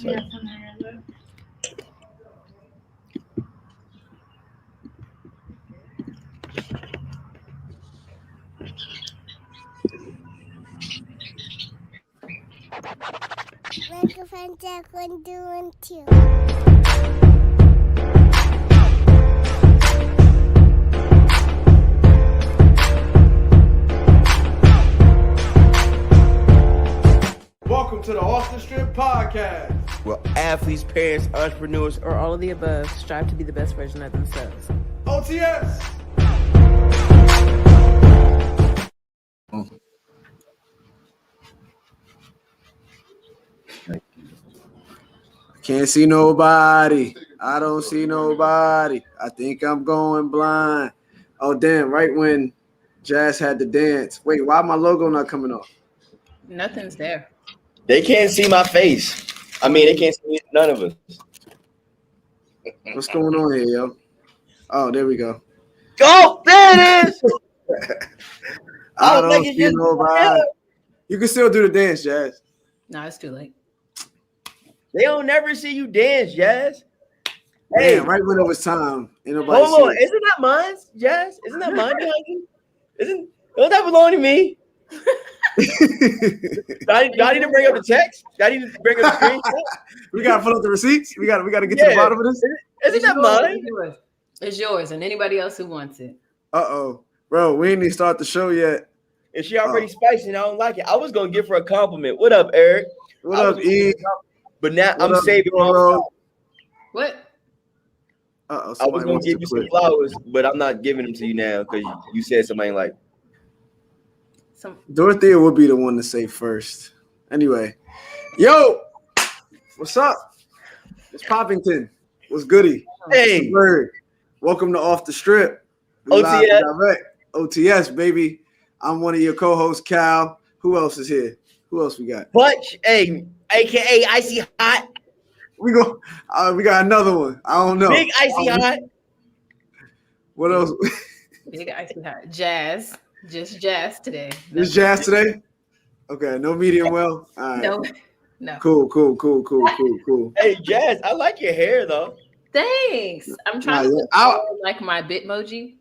Yeah. Microphone check 1, 2, 1, 2. Welcome to the Off the Strip podcast. Well, athletes, parents, entrepreneurs, or all of the above strive to be the best version of themselves. OTS. Can't see nobody. I don't see nobody. I think I'm going blind. Oh, damn. Right when Jazz had to dance. Wait, why my logo not coming off? Nothing's there. They can't see my face. I mean, they can't see none of us. What's going on here, yo? Oh, there we go. Oh, there it is. I don't see nobody. You can still do the dance, Jazz. No, it's too late. They don't never see you dance, Jazz. Hey, right when it was time. Ain't nobody hold on. Isn't that mine, Jazz? Isn't that mine behind you? Don't that belong to me? Do I need to bring up the text? Do I need to bring up the screen? We gotta pull up the receipts. We gotta get to the bottom of this. Isn't that mine? It's yours, and anybody else who wants it. Bro, we ain't even start the show yet. And she already spicy, and I don't like it. I was gonna give her a compliment. What up, Eric? What up, E? But now I'm saving my flowers. What? I was gonna give you some flowers, but I'm not giving them to you now because you said something like. Dorothea would be the one to say first. Anyway, yo, what's up? It's Poppington. What's goody? Hey, Bird. Welcome to Off the Strip. OTS. OTS, baby. I'm one of your co-hosts, Cal. Who else is here? Who else we got? Butch, hey, aka Icy Hot. We got another one. I don't know. Big Icy Hot. What else? Big Icy Hot. Jazz. Just Jazz today. Just Jazz today? Okay, no medium well? All right. No. Cool. Hey, Jazz, I like your hair, though. Thanks. I'm trying to look like my Bitmoji.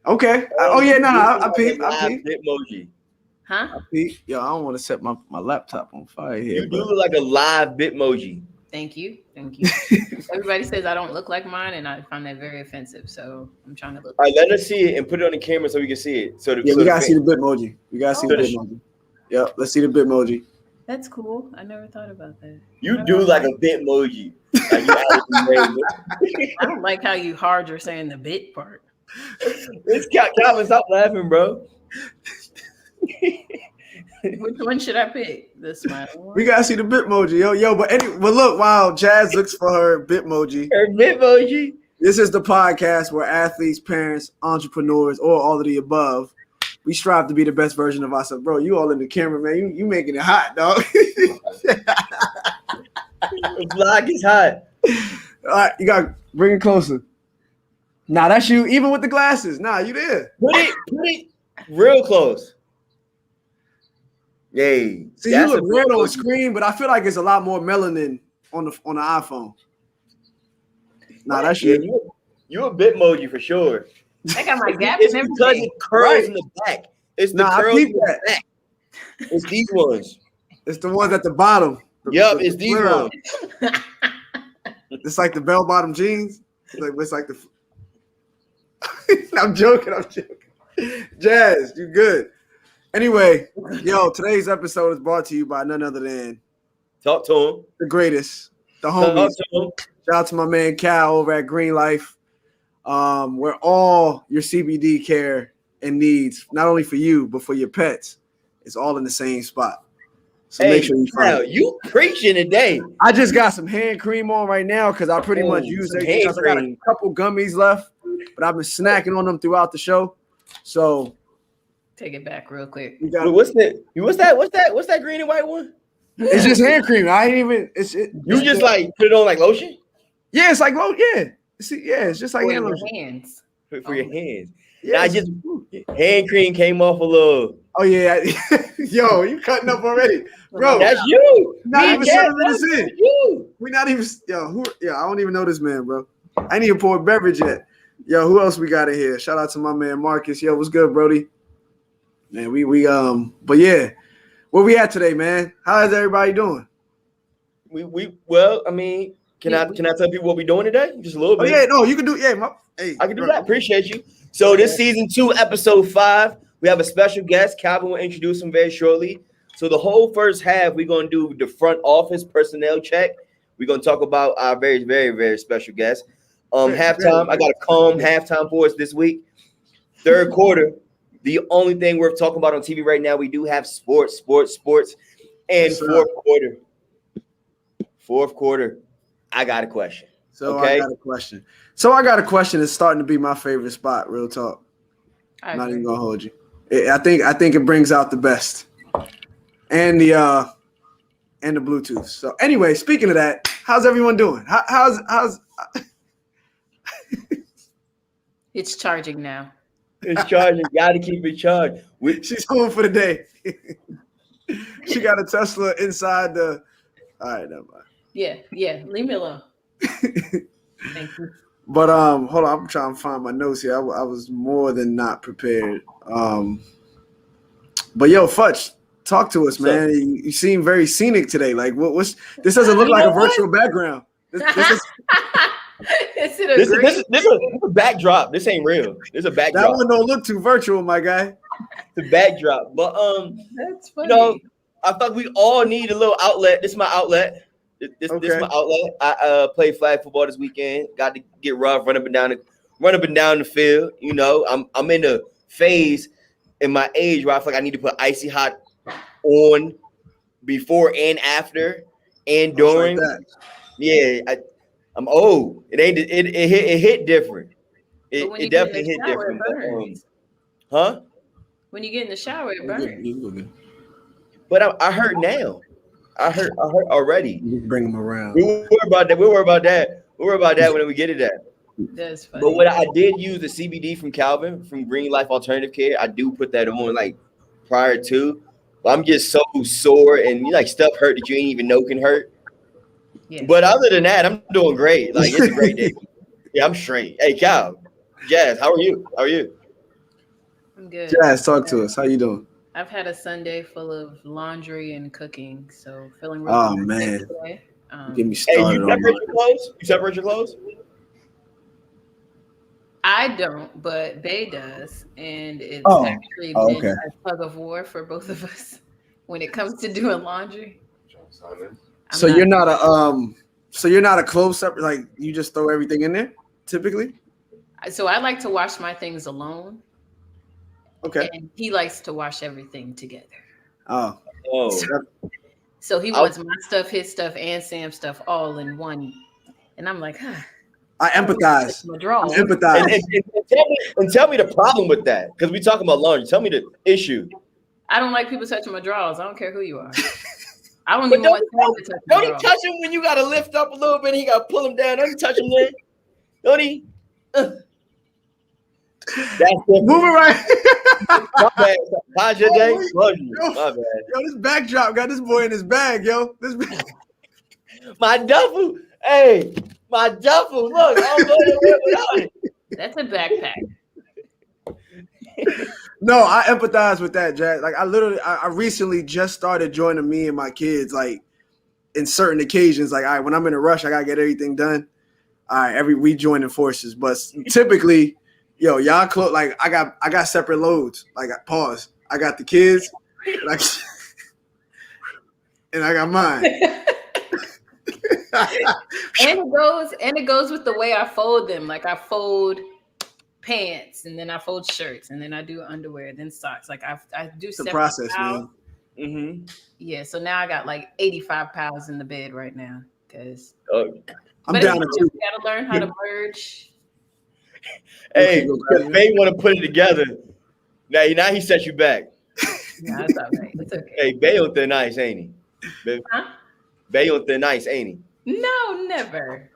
Okay. I peep. Bitmoji. Huh? I peep. Yo, I don't want to set my laptop on fire here. You do look like a live Bitmoji. Thank you. Everybody says I don't look like mine, and I find that very offensive. So I'm trying to look. All right, let us see it and put it on the camera so we can see it. We gotta see the Bitmoji. We gotta see the Bitmoji. Yep, let's see the Bitmoji. That's cool. I never thought about that. You do like a Bitmoji. Like I don't like how you hard you're saying the bit part. It's Calvin, stop laughing, bro. Which one should I pick? The smile one? We gotta see the Bitmoji, yo. But look, while Jazz looks for her Bitmoji. This is the podcast where athletes, parents, entrepreneurs, or all of the above, we strive to be the best version of ourselves. Bro, you all in the camera, man. You making it hot, dog. The vlog is hot. All right, you gotta bring it closer. Nah, that's you. Even with the glasses. Nah, you there. Put it real close. Yay. See, you look red on the screen, but I feel like it's a lot more melanin on the iPhone. Nah, that's you. You a Bitmoji for sure. I got my gap It's and because everything. it curls in the back. It's the curls in the that. back. It's these ones. It's the ones at the bottom. It's these ones. It's like the bell-bottom jeans. It's like the. I'm joking. Jazz, you good? Anyway, yo, today's episode is brought to you by none other than Talk to him. The greatest, the homies. Shout out to my man Cal over at Green Life, where all your CBD care and needs, not only for you but for your pets, is all in the same spot. So make sure you find it. You preaching today. I just got some hand cream on right now because I pretty much used everything. I got a couple gummies left, but I've been snacking on them throughout the show. So take it back real quick. What's that green and white one? It's just hand cream. I ain't even. You just like put it on like lotion. Yeah, it's like it's just like hand lotion. Hands. For your hands. Yeah, I just hand cream came off a little. Oh yeah, yo, you cutting up already? Bro, that's you. Not even 7 minutes in. You. We not even I don't even know this man, bro. I ain't even pour a beverage yet. Yo, who else we got in here? Shout out to my man Marcus. Yo, what's good, Brody? Man, but yeah, where we at today, man? How is everybody doing? Well, I mean, can I tell people what we're doing today? Just a little bit. Oh yeah, no, you can do. Yeah, I can do that. Appreciate you. So this season 2, episode 5, we have a special guest. Calvin will introduce him very shortly. So the whole first half, we're gonna do the front office personnel check. We're gonna talk about our very, very, very special guest. Halftime, I got a calm halftime for us this week. Third quarter, the only thing worth talking about on TV right now, we do have sports. And fourth quarter, I got a question. I got a question. It's starting to be my favorite spot. Real talk. I'm not even gonna hold you. I think it brings out the best, and the Bluetooth. So anyway, speaking of that, how's everyone doing? How's It's charging now. It's charging. Got to keep it charged. She's home for the day. She got a Tesla inside the. All right, never mind. Yeah. Leave me alone. Thank you. But hold on, I'm trying to find my notes here. I was more than not prepared. But yo, Futch, talk to us, man. You seem very scenic today. Like, what's this? Doesn't look like a virtual background. This is. Is it this is a backdrop. This ain't real. This is a backdrop. That one don't look too virtual, my guy. The backdrop, but that's funny. I thought we all need a little outlet. This is my outlet. This is my outlet. I played flag football this weekend. Got to get rough, run up and down the field. You know, I'm in a phase in my age where I feel like I need to put icy hot on before and after and during. Like yeah, I'm old. It hit different. It definitely hit different. Huh? When you get in the shower, it burns. But I hurt now. I hurt already. You bring them around. We'll worry about that when we get to that. That's funny. But what I did use the CBD from Calvin from Green Life Alternative Care. I do put that on like prior to. But I'm just so sore and stuff hurt that you ain't even know can hurt. Yeah. But other than that, I'm doing great. Like, it's a great day. Yeah, I'm straight. Hey, Cal, Jazz, how are you? I'm good. Jazz, talk to us. How you doing? I've had a Sunday full of laundry and cooking, so feeling really good man. Today. Get me started. Hey, you separate your clothes? I don't, but Bay does, and it's actually been a tug of war for both of us when it comes to doing laundry. So you're not a clothes separate, like you just throw everything in there typically? So I like to wash my things alone. Okay. And he likes to wash everything together. Oh. So he wants my stuff, his stuff, and Sam's stuff all in one. And I'm like, I empathize. And tell me the problem with that. Because we talking about laundry. Tell me the issue. I don't like people touching my drawers. I don't care who you are. I don't even want to touch Don't he touch him when you got to lift up a little bit? He got to pull him down. Don't he touch him then? Don't he? That's moving right. My bad. How's your day? My bad. Yo, this backdrop got this boy in his bag, yo. My duffel. Hey, my duffel. Look, I'm going without it. That's a backpack. No, I empathize with that, Jack. Like I recently just started joining me and my kids, like in certain occasions. Like, all right, when I'm in a rush, I gotta get everything done. All right, we joining forces, but typically, yo, y'all close. Like I got separate loads. Like pause. I got the kids, and I got mine. and it goes with the way I fold them. Like I fold pants, and then I fold shirts, and then I do underwear, then socks. Like I do the process, man. Mm-hmm. Yeah, so now I got like 85 pounds in the bed right now because I'm down to 2. You gotta learn how to merge. Hey, Bay want to put it together. Now he set you back. No, it's all right. It's okay. Hey, Bay on thin ice, ain't he? Huh? Bay on thin ice, ain't he? No, never.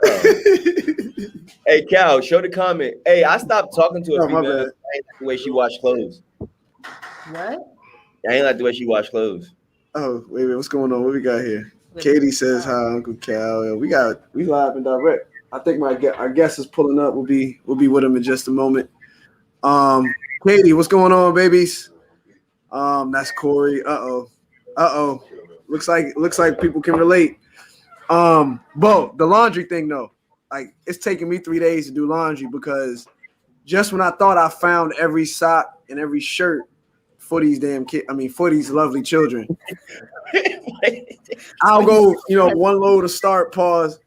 Hey, Cal, show the comment. Hey, I stopped talking to her because I ain't like the way she washed clothes. What? I ain't like the way she washed clothes. Oh, wait, what's going on? What we got here? Katie says hi, Uncle Cal. We live and direct. I think our guest is pulling up. We'll be with him in just a moment. Katie, what's going on, babies? That's Corey. Uh-oh. Looks like people can relate. Bo, the laundry thing though. Like it's taking me 3 days to do laundry because just when I thought I found every sock and every shirt for these for these lovely children, I'll go, one load to start, pause,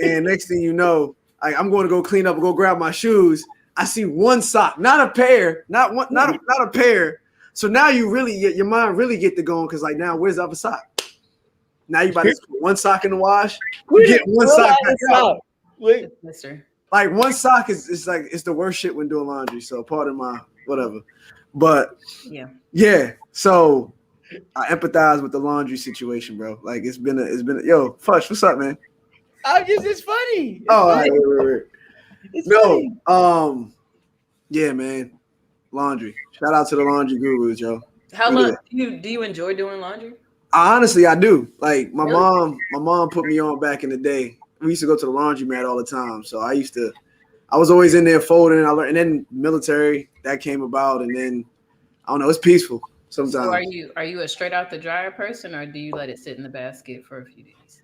and next thing you know, I'm going to go clean up and go grab my shoes. I see one sock, not a pair, not a pair. So now your mind really get to going because like now where's the other sock? Now you about to put one sock in the wash. You get one sock back out. Wait, mister. Like one sock is like it's the worst shit when doing laundry. So pardon my whatever. But yeah. So I empathize with the laundry situation, bro. Like it's been yo, Fush, what's up, man? It's funny. All right, wait. Funny. Yeah, man. Laundry. Shout out to the laundry gurus, yo. How long do you enjoy doing laundry? Honestly, I do. Like my mom put me on back in the day. We used to go to the laundromat all the time. So I was always in there folding. I learned, and then military that came about, and then I don't know. It's peaceful sometimes. So are you a straight out the dryer person, or do you let it sit in the basket for a few days?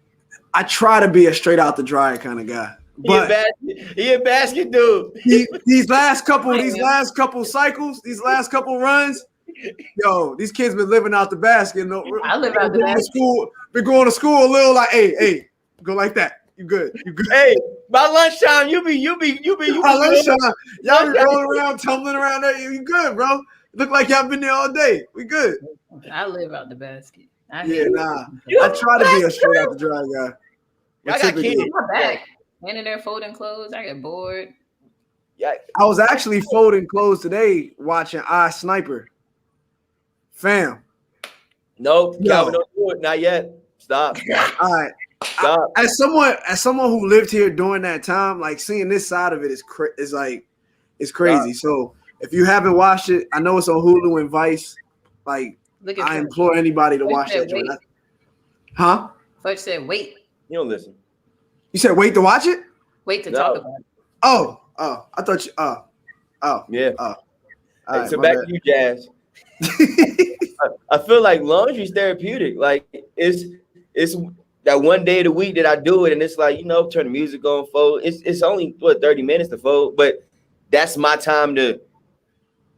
I try to be a straight out the dryer kind of guy. But he a basket dude. These last couple cycles, these last couple runs, yo, these kids been living out the basket. I live out the basket. Been going to school a little like, hey, go like that. You good. Hey, by lunchtime, you be. By lunchtime, y'all be rolling around, tumbling around there. You good, bro? Look like y'all been there all day. We good. I live out the basket. I try to be a straight out the dry guy. I got kids. I'm back. Standing there folding clothes. I get bored. Yeah. I was actually folding clothes today watching Sniper. Fam. No, Calvin, don't do it. Not yet. Stop. All right. Stop. As someone who lived here during that time, like seeing this side of it is crazy. Stop. So if you haven't watched it, I know it's on Hulu and Vice. Like I implore anybody to watch that joint. Huh? Fudge said, "Wait." You don't listen. You said wait to watch it? Wait to talk about it. Oh, I thought you. Yeah. All right, so back to you, Jazz. I feel like laundry's therapeutic. Like it's that one day of the week that I do it, and it's like turn the music on, fold. It's only 30 minutes to fold, but that's my time to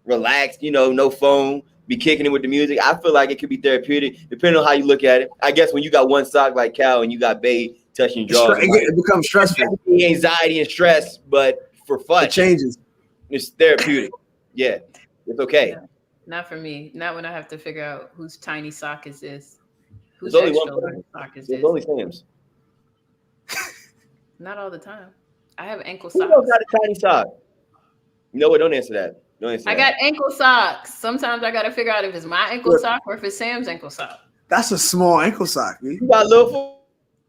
relax. No phone, be kicking it with the music. I feel like it could be therapeutic, depending on how you look at it. I guess when you got one sock like Cal and you got Bae touching your jaws, it becomes stressful. Anxiety and stress, but for fun, it changes. It's therapeutic. Yeah, it's okay. Yeah. Not for me. Not when I have to figure out whose tiny sock is this. Whose There's only extra one large sock is this. There's only Sam's. Not all the time. I have ankle Who socks. knows how to tiny sock? You know what? Don't answer that. I got ankle socks. Sometimes I got to figure out if it's my ankle sock or if it's Sam's ankle sock. That's a small ankle sock, man. You got little foot?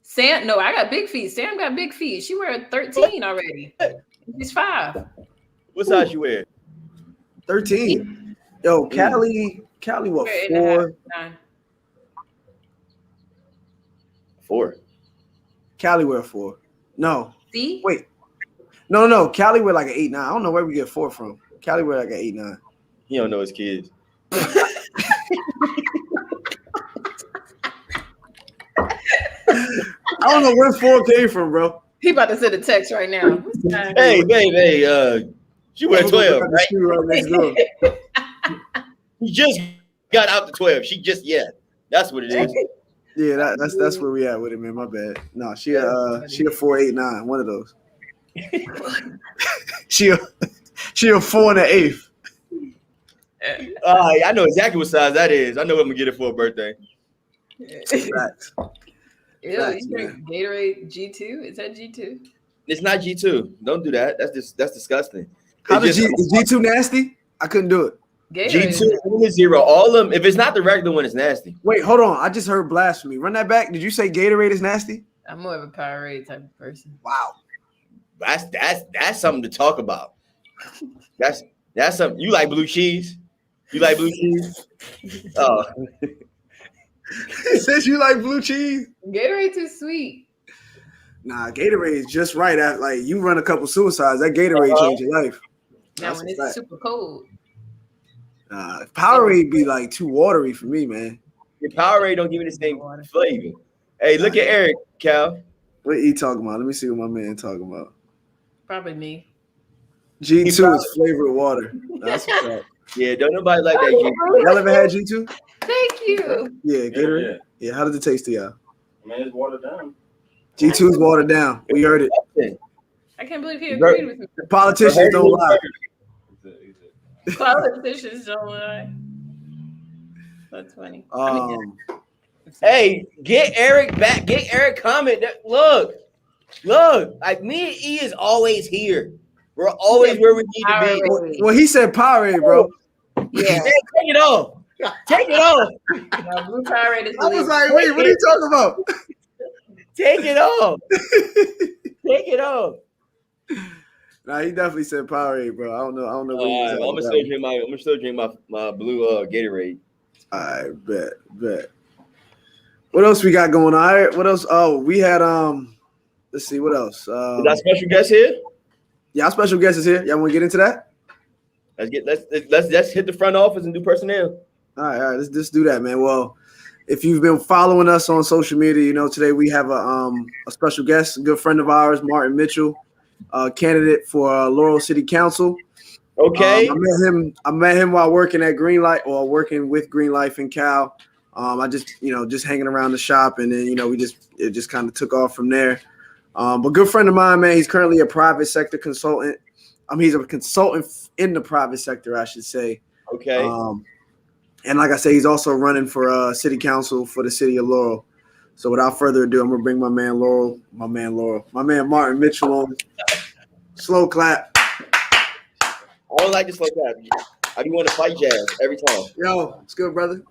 Sam, no, I got big feet. Sam got big feet. She wear 13 already. She's 5. What size you wear? 13. Yo, Callie, what, 4? 9. 4. Callie wear 4. No. See? Wait. No. Callie wear like an 8-9. I don't know where we get 4 from. Callie wear like an 8-9. He don't know his kids. I don't know where 4 came from, bro. He about to send a text right now. Hey, she wear 12, right? He just got out to 12. She just that's what it is. Yeah, that's where we at with it, man. My bad. No, she a 4-8-9, one of those. she a 4 and an 1/8. I know exactly what size that is. I know I'm gonna get it for a birthday. Facts. Ew, you drink Gatorade G2? Is that G2? It's not G2. Don't do that. That's disgusting. Is G2 nasty? I couldn't do it. Gatorade G2 is 0. All of them. If it's not the regular one, it's nasty. Wait, hold on. I just heard blasphemy. Run that back. Did you say Gatorade is nasty? I'm more of a Powerade type of person. Wow. That's something to talk about. That's something. You like blue cheese? You like blue cheese? Oh. He says you like blue cheese. Gatorade too sweet. Nah, Gatorade is just right. At like you run a couple suicides, that Gatorade changed your life. Now when it's super cold. Powerade be like too watery for me, man. Your Powerade don't give me the same flavor. Hey, look at Eric, Cal. What he talking about? Let me see what my man talking about. Probably me. G2 is flavored water. That's what's up. Yeah, don't nobody like that G2. Y'all ever had G2? Thank you. Yeah, Gatorade. Yeah, how does it taste to y'all? Man, it's watered down. G2's watered down. We heard it. I can't believe he agreed with me. The politicians don't lie. Politicians don't lie. That's funny. Hey, get Eric back. Get Eric comment. Look. Like me and E is always here. We're always where we need to be. Well, he said Powerade, bro. Yeah. Hey, take it off. Take it off. No, blue Powerade is I was like, wait, what are you talking about? Take it off. Take it off. Nah, he definitely said Powerade, bro. I don't know. I'm gonna still drink my blue Gatorade. All right, bet. What else we got going on? All right, what else? Oh, we had let's see, what else? Is our special guest here? Yeah, our special guest is here. Y'all want to get into that? Let's hit the front office and do personnel. All right, let's do that, man. Well, if you've been following us on social media, you know today we have a special guest, a good friend of ours, Martin Mitchell, candidate for Laurel City Council. Okay. I met him while working at Greenlight or working with Greenlight in Cal. I just hanging around the shop, and then it just kind of took off from there. But good friend of mine, man. He's currently a private sector consultant. He's a consultant in the private sector, I should say. Okay. And like I say, he's also running for city council for the city of Laurel. So without further ado, I'm gonna bring my man Martin Mitchell on. Slow clap. I don't like to slow clap. I do want to fight jazz every time. Yo, it's good, brother.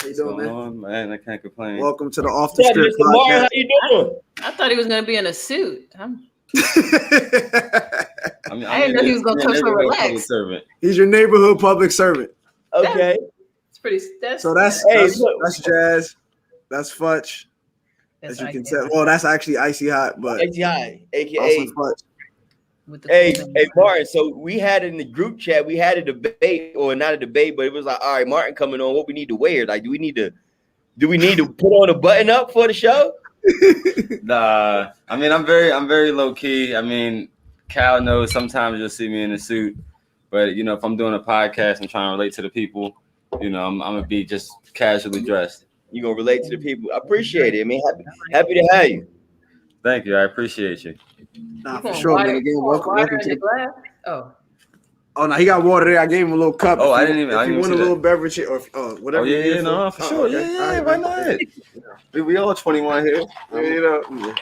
How you doing, man? Man, I can't complain. Welcome to the Off the Strip Mr. Martin, how you doing? I thought he was gonna be in a suit. I didn't know he was gonna come so relaxed. He's your neighborhood public servant. Okay. That's Jazz. That's Futch. As you can tell. Well, that's actually Icy Hot, but Icy Hot, aka also Futch. Hey, Martin. So we had in the group chat, we had a debate, or not a debate, but it was like, all right, Martin coming on. What we need to wear? Like, do we need to put on a button up for the show? Nah, I mean, I'm very low key. I mean, Cal knows sometimes you'll see me in a suit, but if I'm doing a podcast and trying to relate to the people, I'm gonna be just casually dressed. You gonna relate to the people? I appreciate it. I mean, happy to have you. Thank you. I appreciate you. Nah, for sure, man. Again, welcome to the glass. Oh no, he got water there. I gave him a little cup. Oh, I didn't even. If you want a little beverage or whatever. Oh yeah, no, for sure. Okay. Yeah, why not? We all 21 here. I'm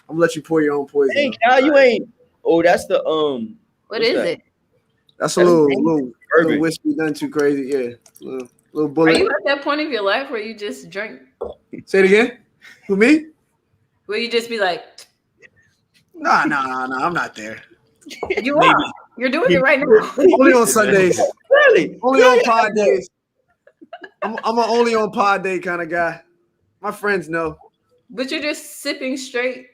gonna let you pour your own poison. Hey, Cal, you ain't. Oh, that's the What is it? That's a little whiskey, nothing too crazy. Yeah, little bullet. Are you at that point of your life where you just drink? Say it again. Who, me? Will you just be like? Nah, I'm not there. You are. You're doing it right now. Only on Sundays. Really? Only on pod days. I'm an only on pod day kind of guy. My friends know. But you're just sipping straight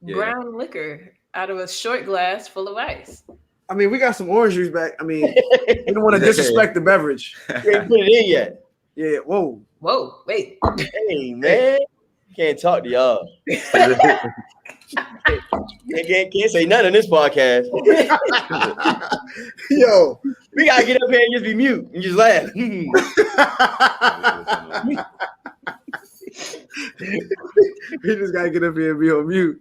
brown liquor out of a short glass full of ice. I mean, we got some orange juice back. I mean, we don't want to disrespect the beverage. You ain't put it in yet. Yeah. Whoa, wait. Hey, man. Can't talk to y'all. Can't say nothing in this podcast. Yo, we gotta get up here and just be mute and just laugh. We just gotta get up here and be on mute.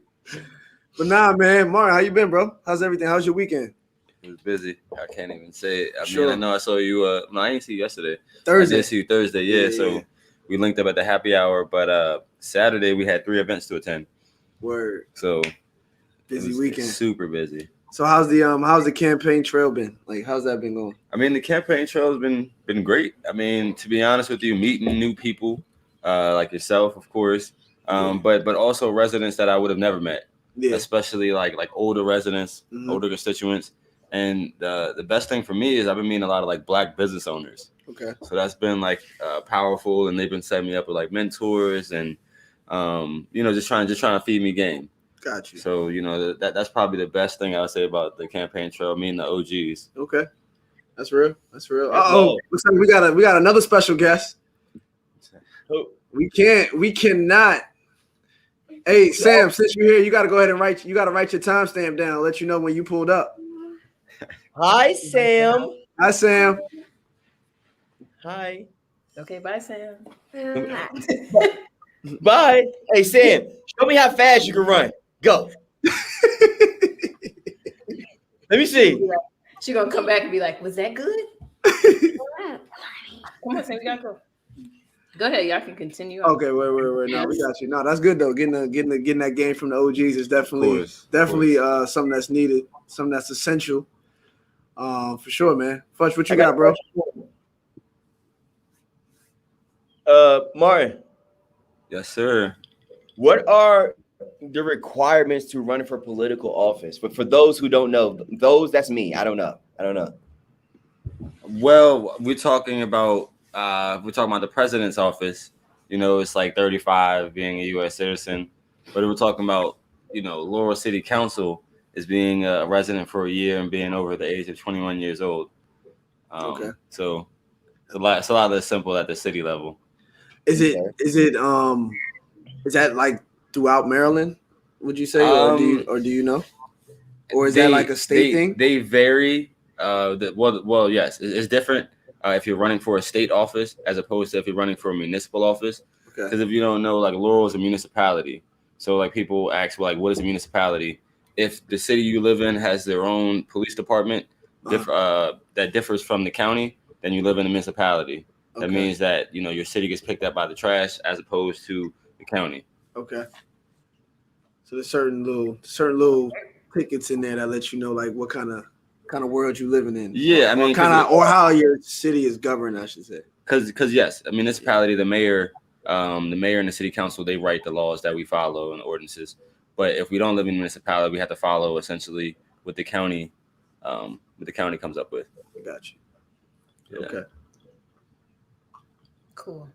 But nah, man, Martin, how you been, bro? How's everything? How's your weekend? It was busy. I can't even say it. I Sure. mean, I know I saw you. No, I didn't see you yesterday. Thursday. I did see you Thursday. Yeah. So we linked up at the happy hour. But Saturday we had 3 events to attend. Word. So Busy weekend. Super busy. So how's the campaign trail been? Like, how's that been going? I mean, the campaign trail has been great. I mean, to be honest with you, meeting new people like yourself, of course, but also residents that I would have never met. Yeah. Especially like older residents, older constituents. And the best thing for me is I've been meeting a lot of like Black business owners. Okay. So that's been like powerful, and they've been setting me up with like mentors and just trying to feed me game. Got you. So that's probably the best thing I would say about the campaign trail. Me and the OGs. Okay, that's real. That's real. Oh, looks like we got another special guest. We cannot. Hey Sam, since you're here, you got to go ahead and write. You got to write your timestamp down. Let you know when you pulled up. Hi, Sam. Hi, Sam. Hi. Okay, bye, Sam. Bye. Hey, Sam, show me how fast you can run. Go. Let me see. She's going to come back and be like, was that good? Come on, Sam, we got to go. Go ahead, y'all can continue. Okay, wait. No, we got you. No, that's good though. Getting that game from the OGs is definitely something that's needed, something that's essential. For sure, man. Fudge, what you got, bro? Martin. Yes, sir. What are the requirements to run for political office? But for those who don't know, that's me. I don't know. Well, we're talking about the president's office. It's like 35 being a U.S. citizen, but we're talking about Laurel City Council is being a resident for a year and being over the age of 21 years old. Okay. So it's a lot less simple at the city level. Is that like throughout Maryland? Would you say, or do you know, or is that like a state thing? They vary. Yes, it's different if you're running for a state office as opposed to if you're running for a municipal office. Because if you don't know, like Laurel is a municipality. So like people ask, well, like, what is a municipality? If the city you live in has their own police department that differs from the county, then you live in a municipality. That means that your city gets picked up by the trash as opposed to the county. Okay. So there's certain little tickets in there that let you know like what kind of world you living in. Yeah, I mean, or how your city is governed, I should say. Because yes, a municipality, the mayor and the city council, they write the laws that we follow and the ordinances. But if we don't live in a municipality, we have to follow essentially what the county comes up with. Gotcha. Yeah. Okay. Cool.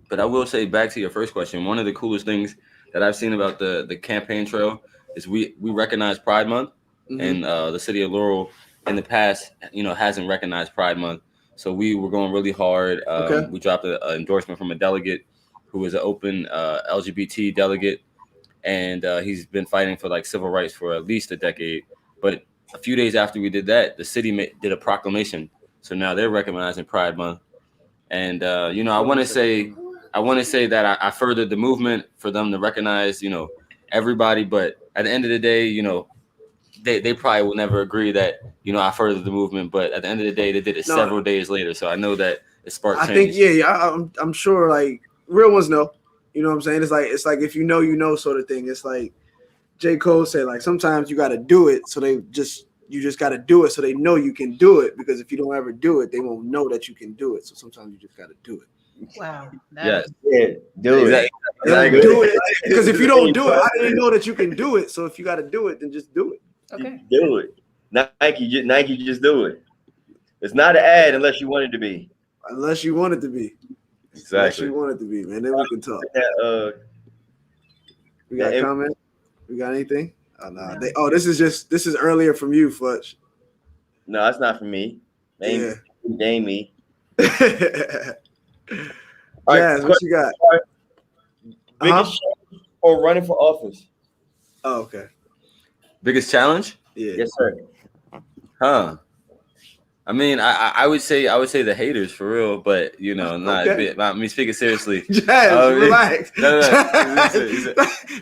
But I will say, back to your first question, one of the coolest things that I've seen about the campaign trail is we recognize Pride Month, and the city of Laurel in the past, hasn't recognized Pride Month. So we were going really hard. We dropped an endorsement from a delegate who was an open LGBT delegate, and he's been fighting for like civil rights for at least a decade. But a few days after we did that, the city did a proclamation. So now they're recognizing Pride Month. And I want to say that I furthered the movement for them to recognize, everybody. But at the end of the day, they probably will never agree that I furthered the movement. But at the end of the day, they did it several days later. So I know that it sparked change. I think I'm sure like real ones know. You know what I'm saying? It's like if you know sort of thing. It's like J. Cole said, like sometimes you got to do it, so you just got to do it so they know you can do it, because if you don't ever do it, they won't know that you can do it. So sometimes you just got to do it. Wow. Do it. Exactly. Do it. Because if you don't do it, I didn't know that you can do it. So if you got to do it, then just do it. Okay. Do it. Nike, just do it. It's not an ad unless you want it to be. Unless you want it to be. Exactly. Unless you want it to be, man. Then we can talk. We got a comment? We got anything? Oh, no. This is earlier from you, Fletch. No, it's not from me. Name me. All right, what you got? Biggest challenge or running for office? Oh, okay. Biggest challenge? Yeah. Yes, sir. Huh. I mean, I would say the haters for real, but not me speaking seriously. Jazz, relax. No.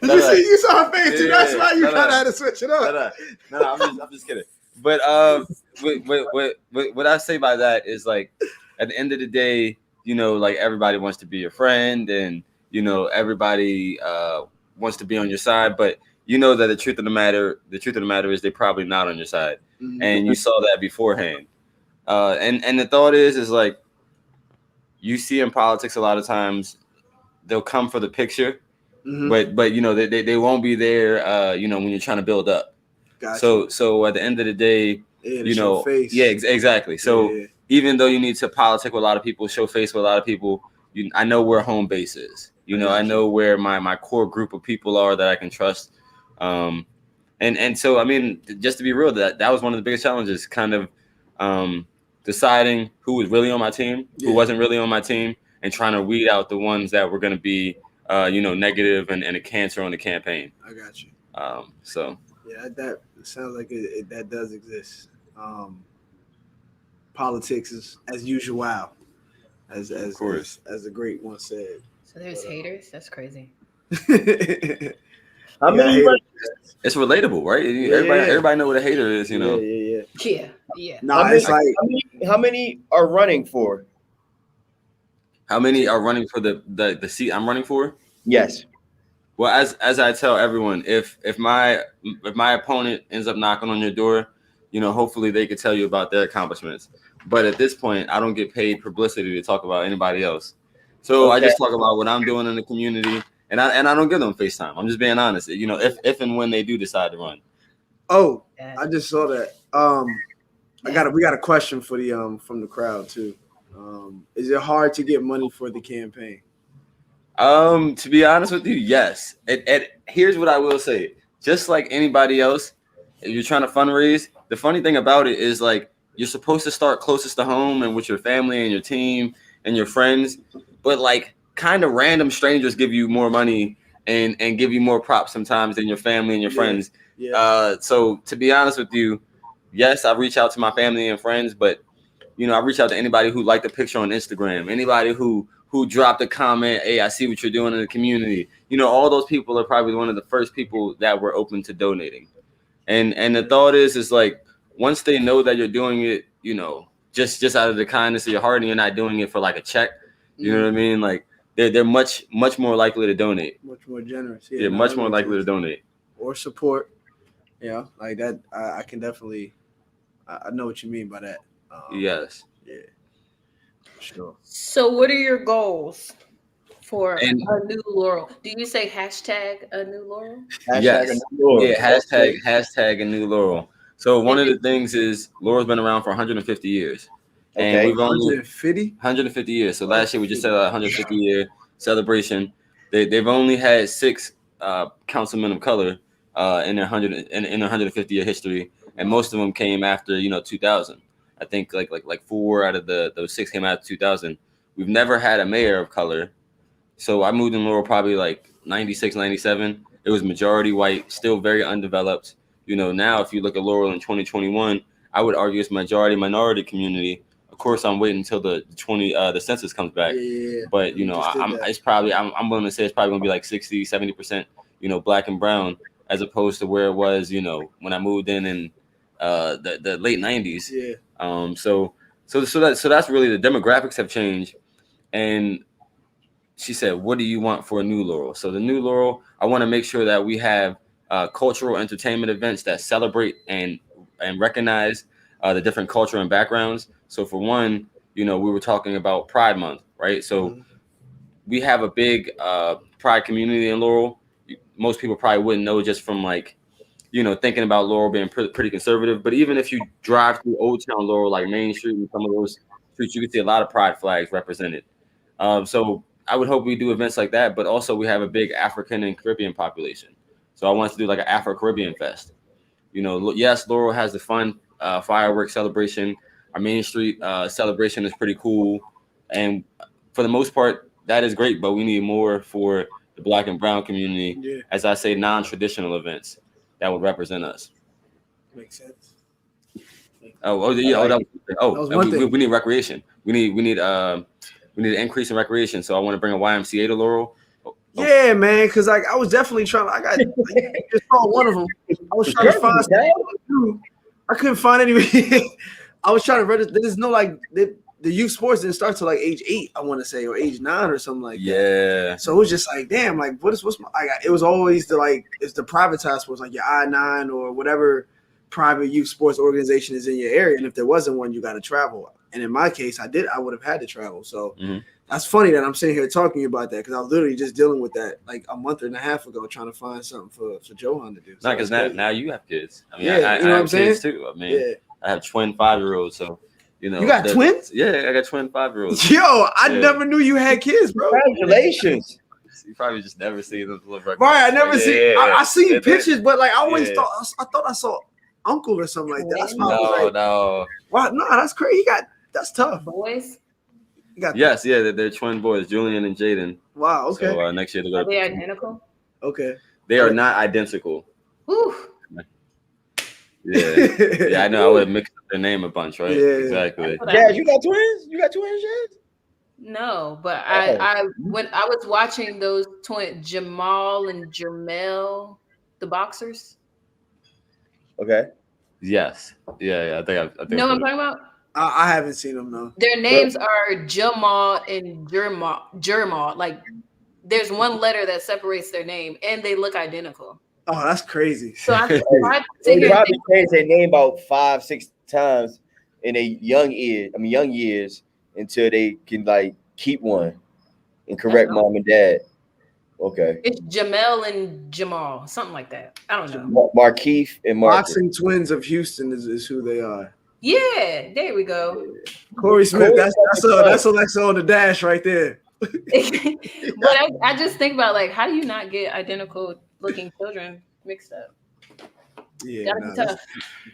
You saw her face too. That's why you kind of had to switch it up. No, I'm just kidding. But what I say by that is, like, at the end of the day, like, everybody wants to be your friend, and everybody wants to be on your side, but that the truth of the matter is they're probably not on your side, and you saw that beforehand. And the thought is like, you see in politics a lot of times they'll come for the picture, but they won't be there when you're trying to build up. Gotcha. So at the end of the day, face. exactly. So even though you need to politic with a lot of people, show face with a lot of people, I know where home base is. I know where my core group of people are that I can trust. And so, I mean, just to be real, that was one of the biggest challenges, kind of deciding who was really on my team, who wasn't really on my team, and trying to weed out the ones that were going to be, negative and a cancer on the campaign. I got you. So. Yeah, that sounds like that does exist. Politics is as usual, as the great one said. So there's haters. That's crazy. How many? It's relatable, right? Everybody know what a hater is, Yeah. No, how many are running for? How many are running for the seat I'm running for? Yes. Well, as I tell everyone, if my opponent ends up knocking on your door, hopefully they could tell you about their accomplishments. But at this point, I don't get paid publicity to talk about anybody else. So I just talk about what I'm doing in the community, and I don't give them FaceTime. I'm just being honest. If and when they do decide to run. Oh, I just saw that. We got a question for the from the crowd too. Is it hard to get money for the campaign? To be honest with you, yes. Here's what I will say. Just like anybody else, if you're trying to fundraise, the funny thing about it is like you're supposed to start closest to home and with your family and your team and your friends, but like kind of random strangers give you more money and give you more props sometimes than your family and your friends. Yeah. So to be honest with you, yes, I reach out to my family and friends, but I reach out to anybody who liked the picture on Instagram, anybody who dropped a comment, hey, I see what you're doing in the community. All those people are probably one of the first people that were open to donating. And the thought is like, once they know that you're doing it, just out of the kindness of your heart and you're not doing it for like a check, you know what I mean? Like they're much more likely to donate. Much more generous. Yeah, they're much more likely to donate. Or support. Yeah, like that. I can definitely, I know what you mean by that. Yes. Yeah. Sure. So what are your goals for a new Laurel? Do you say hashtag a new Laurel? Yes. Yeah, hashtag a new Laurel. So one of the things is Laurel's been around for 150 years. And we've only 150 years. So last year we just had a 150 year celebration. They've only had 6 councilmen of color in their 150 year history, and most of them came after 2000. I think like 4 out of those 6 came out of 2000. We've never had a mayor of color. So I moved in Laurel probably like 96, 97. It was majority white, still very undeveloped. Now if you look at Laurel in 2021, I would argue it's majority minority community. Of course, I'm waiting until the census comes back. Yeah. But I'm willing to say it's probably gonna be like 60, 70%, black and brown, as opposed to where it was, when I moved in the late 90s. Yeah. So that's really the demographics have changed. And she said, what do you want for a new Laurel? So the new Laurel, I want to make sure that we have cultural entertainment events that celebrate and recognize the different culture and backgrounds. So for one, we were talking about Pride Month, right? So we have a big Pride community in Laurel. Most people probably wouldn't know just from like, thinking about Laurel being pretty conservative. But even if you drive through Old Town Laurel, like Main Street and some of those streets, you can see a lot of Pride flags represented. So I would hope we do events like that, but also we have a big African and Caribbean population. So I want to do like an Afro-Caribbean fest. Yes, Laurel has the fun fireworks celebration. Our Main Street celebration is pretty cool. And for the most part, that is great, but we need more for the black and brown community, as I say, non-traditional events that would represent us. Makes sense. We need recreation. We need an increase in recreation. So I want to bring a YMCA to Laurel. Yeah, man, because like I was definitely trying. I just saw one of them. I was trying to find something. I couldn't find any. I was trying to register. There's no like the youth sports didn't start till like age 8, I want to say, or age 9 or something like that. Yeah. So it was just like, damn, like what's my? It was always it's the privatized sports, like your I-9 or whatever private youth sports organization is in your area. And if there wasn't one, you got to travel. And in my case, I would have had to travel. So that's funny that I'm sitting here talking about that, because I was literally just dealing with that like a month and a half ago, trying to find something for Johan to do. So because now you have kids. I mean, I have what I'm saying? kids too. I mean, I have twin 5-year-olds. So You know, You got twins? Yeah, I got twin 5-year-olds. Yo, I never knew you had kids, bro. Congratulations. You probably just never see them live right. Right, I never see. I seen pictures, but like I always Yeah. thought I saw uncle or something like that. That's why I was No, like, no. wow, no, that's crazy. That's tough. Boys. You got Yes, yeah, they're twin boys, Julian and Jaden. wow. Okay. So next year they're Are they identical? Okay. They are not identical. Ooh. Yeah, yeah, I know. I would have mixed up their name a bunch, right? Yeah. Exactly. Jazz, you got twins? You got twins, Jazz? No, but I when I was watching those twin Jamal and Jermel, the boxers. Okay. Yes. Yeah. I think. You know what I'm talking about? I haven't seen them though. Their names are Jamal and Jermal. Like there's one letter that separates their name, and they look identical. Oh, that's crazy. So I They probably changed their name about 5-6 times in a young years until they can like keep one and correct mom and dad. Okay. It's Jamel and Jamal, something like that. I don't know. Markeith and Marcus. Boxing Twins of Houston is who they are. Yeah, there we go. Corey Smith, that's Alexa on the dash right there. But I just think about like, how do you not get identical looking children mixed up? Yeah, Gotta be tough.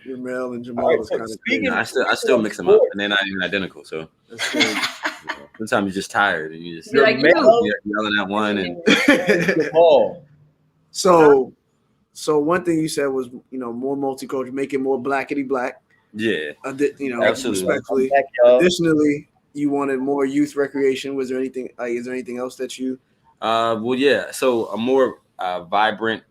Jamel and Jamal is kind of speaking- I still mix them up, and they're not even identical. So sometimes you're just tired, and you just You're like, you're yelling at one, and So one thing you said was, more multicultural, make it more blackety black. yeah, Absolutely. Respectfully. Additionally, you wanted more youth recreation. Was there anything? Is there anything else that you? well, yeah. So a more vibrant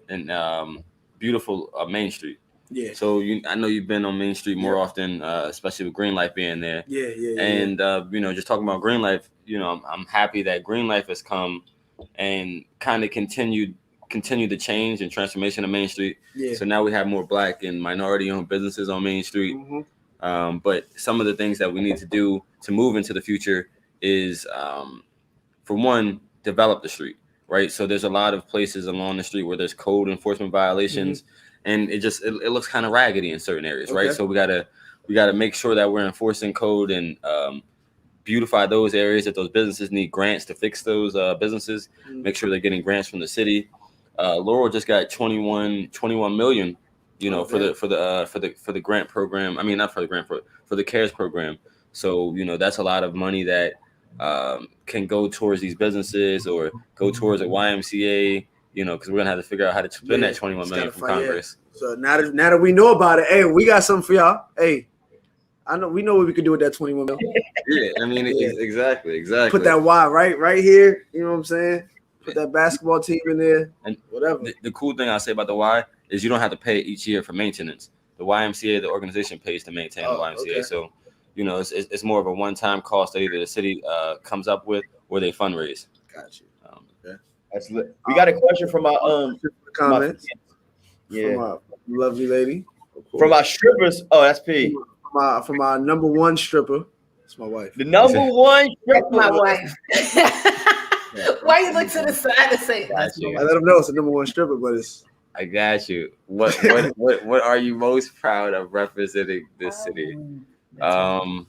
and beautiful Main Street. Yeah. So I know you've been on Main Street more often, especially with Green Life being there. Yeah. And just talking about Green Life, I'm happy that Green Life has come and kind of continue the change and transformation of Main Street. Yeah. So now we have more Black and minority-owned businesses on Main Street. Mm-hmm. But some of the things that we need to do to move into the future is, for one, develop the street, right? So there's a lot of places along the street where there's code enforcement violations, and it looks kind of raggedy in certain areas, right? So we gotta make sure that we're enforcing code and beautify those areas that those businesses need grants to fix those businesses. Make sure they're getting grants from the city. Laurel just got 21 million, for the grant program. I mean, not for the grant, for the CARES program. So, that's a lot of money that can go towards these businesses or go towards a YMCA, because we're gonna have to figure out how to spend that 21 million from Congress. So now that we know about it, hey, we got something for y'all. Hey, we know what we could do with that 21 million. Yeah, I mean, exactly. Put that Y right here. You know what I'm saying? Put that basketball team in there, and whatever. The cool thing I'll say about the Y is you don't have to pay each year for maintenance. The YMCA, the organization, pays to maintain the YMCA. Okay. So, it's more of a one-time cost that either the city comes up with or they fundraise. Got you. That's lit. We got a question from our comments. Yeah, from our lovely lady. From our strippers. Oh, that's P. From our number one stripper. It's my wife. The number one stripper. That's my wife. Why you look to the side and say I let them know it's the number one stripper, but it's. I got you. What are you most proud of representing this city? I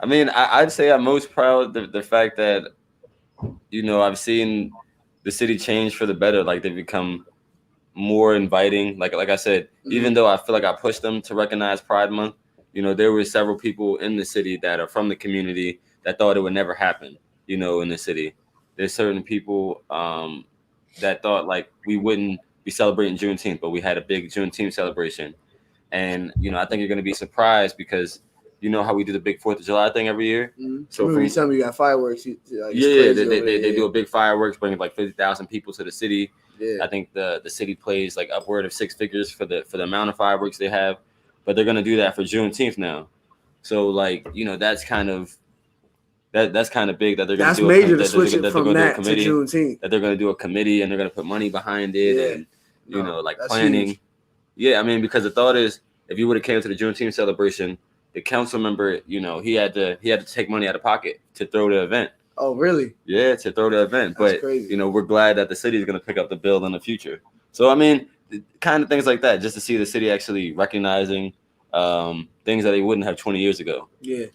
mean, I'd say I'm most proud of the fact that I've seen the city change for the better. Like they've become more inviting. Like I said, even though I feel like I pushed them to recognize Pride Month, there were several people in the city that are from the community that thought it would never happen. In the city, there's certain people that thought like we wouldn't be celebrating Juneteenth, but we had a big Juneteenth celebration. And, I think you're going to be surprised because how we do the big 4th of July thing every year. So you tell me you got fireworks. They do a big fireworks, bring like 50,000 people to the city. Yeah. I think the city plays like upward of 6 figures for the amount of fireworks they have, but they're going to do that for Juneteenth now. So like, that's kind of that's kind of big that they're going to do. That's major to switch it from that to Juneteenth. That they're going to do a committee and they're going to put money behind it and planning. Huge. Yeah, I mean, because the thought is, if you would have came to the Juneteenth celebration, the council member, he had to take money out of pocket to throw the event. Oh, really? Yeah, to throw the event. That's but crazy. We're glad that the city is going to pick up the bill in the future. So I mean, kind of things like that, just to see the city actually recognizing, things that they wouldn't have 20 years ago. Yeah.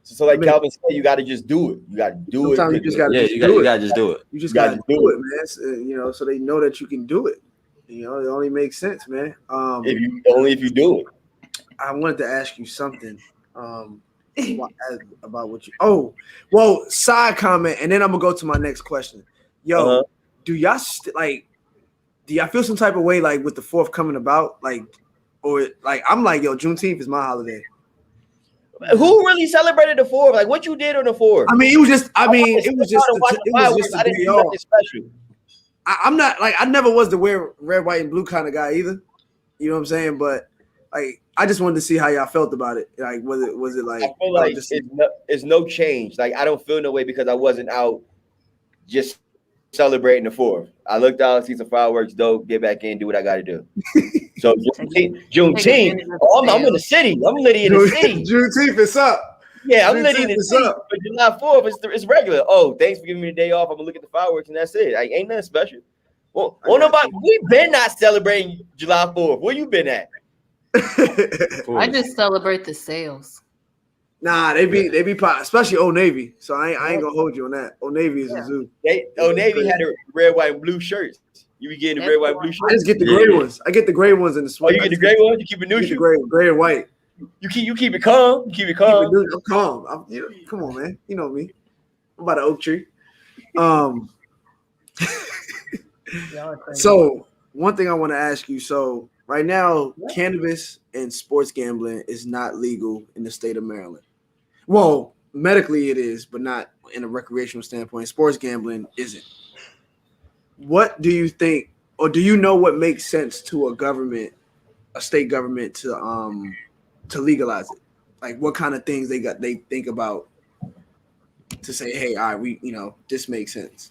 So like Calvin said, you got to just do it. You got to do it. Sometimes you just got to Yeah, you got to just do it. You just got to do it, man. So, so they know that you can do it. It only makes sense, man. If you do it. I wanted to ask you something about what you. Oh, well, side comment, and then I'm gonna go to my next question. Yo, do y'all do y'all feel some type of way like with the 4th coming about, or I'm like, yo, Juneteenth is my holiday. Who really celebrated the 4th? Like, what you did on the 4th? I mean, it was just a day off. Special. I'm not I never was the wear red, white, and blue kind of guy either. You know what I'm saying? But I just wanted to see how y'all felt about it. Like, was it like? I feel like it's no change. Like, I don't feel no way because I wasn't out just celebrating the 4th. I looked out, see some fireworks, dope, get back in, do what I got to do. So Juneteenth. I'm in the city. I'm literally in the city. Juneteenth is up. Yeah, I'm literally in the city. But July 4th, it's regular. Oh, thanks for giving me the day off. I'm gonna look at the fireworks and that's it. Ain't nothing special. Well, we've been not celebrating July 4th. Where you been at? I just celebrate the sales. Nah, they be especially Old Navy. So I ain't gonna hold you on that. Old Navy is a zoo. Old Navy had the red, white, and blue shirts. You be getting the red, white, blue shirts. I just get the gray ones. I get the gray ones in the sweat. Oh, you get the gray ones? You keep it neutral? Gray and white. You keep it calm. You keep it calm. I'm calm. Come on, man. You know me. I'm about an oak tree. So one thing I want to ask you. So right now, cannabis and sports gambling is not legal in the state of Maryland. Well, medically it is, but not in a recreational standpoint. Sports gambling isn't. What do you think, or do you know what makes sense to a state government to legalize it? Like, what kind of things they think about to say, hey, all right, this makes sense.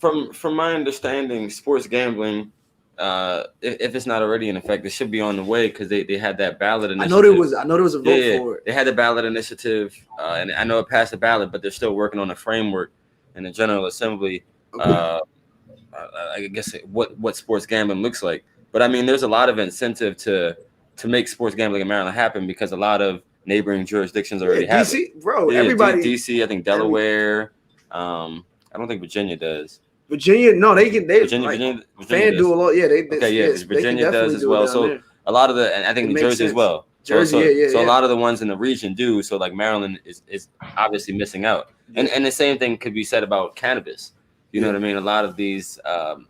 From my understanding, sports gambling, if it's not already in effect, it should be on the way because they had that ballot initiative. I know there was a vote for it. They had the ballot initiative, and I know it passed the ballot, but they're still working on a framework in the General Assembly. Okay. I guess what sports gambling looks like. But I mean, there's a lot of incentive to make sports gambling in Maryland happen because a lot of neighboring jurisdictions already have DC, it. Bro, yeah, everybody. DC, I think Delaware. I don't think Virginia does. Virginia, no, Virginia FanDuel a lot. Yeah, Virginia does as well. So there. A lot of and I think New Jersey as well. Jersey, so a lot of the ones in the region do. So like Maryland is obviously missing out. And the same thing could be said about cannabis. You know what I mean? A lot of these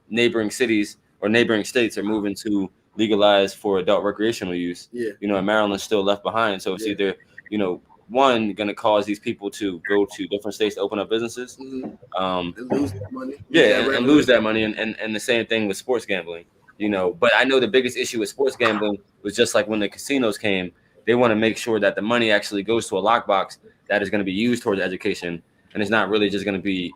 neighboring cities or neighboring states are moving to legalize for adult recreational use. Yeah. And Maryland's still left behind. So it's either, one, going to cause these people to go to different states to open up businesses. And lose that money. And lose that money. And the same thing with sports gambling. But I know the biggest issue with sports gambling was just like when the casinos came, they want to make sure that the money actually goes to a lockbox that is going to be used towards education. And it's not really just going to be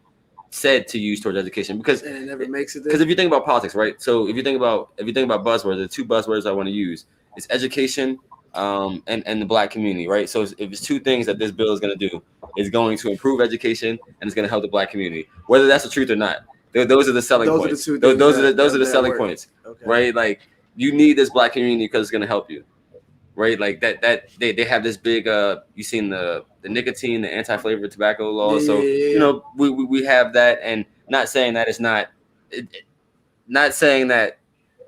said to use towards education because it never makes it. Because if you think about politics, right? So if you think about buzzwords, the two buzzwords I want to use is education and the Black community, right? So if it's two things that this bill is going to do, it's going to improve education and it's going to help the Black community, whether that's the truth or not. Those are the selling points. Those are the selling points, right? Like you need this Black community because it's going to help you, right? Like that they have this big you seen the nicotine, the anti-flavored tobacco law. We have that, and not saying that it's not saying that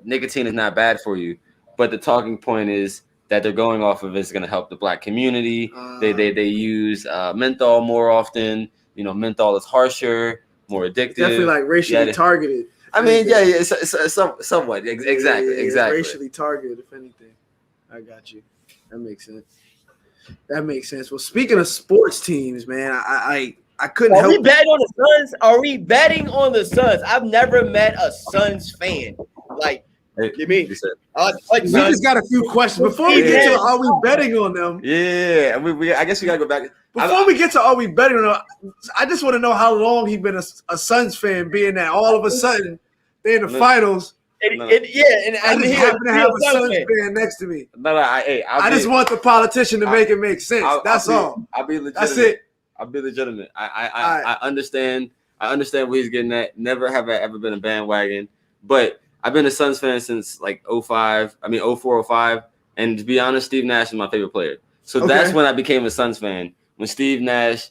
nicotine is not bad for you, but the talking point is that they're going off of is going to help the Black community. They use menthol more often. Menthol is harsher, more addictive. Definitely like racially targeted. I mean, it's somewhat exactly. Racially targeted, if anything. I got you. That makes sense. Well, speaking of sports teams, man, I couldn't help. Are we betting on the Suns? Are we betting on the Suns? I've never met a Suns fan. Like, you mean? We just got a few questions before we get to are we betting on them? Yeah, I guess we gotta go back. Before we get to are we betting on them, I just want to know how long he's been a Suns fan, being that all of a sudden they're in the finals. And I just happen to have a Suns fan next to me. I just want the politician to make it make sense. That's all. I'll be legitimate. That's it. I'll be legitimate. I understand. I understand where he's getting at. Never have I ever been a bandwagon, but I've been a Suns fan since like 04, 05. And to be honest, Steve Nash is my favorite player. So that's when I became a Suns fan. When Steve Nash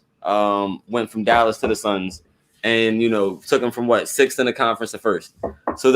went from Dallas to the Suns, and took him from 6th in the conference to 1st. So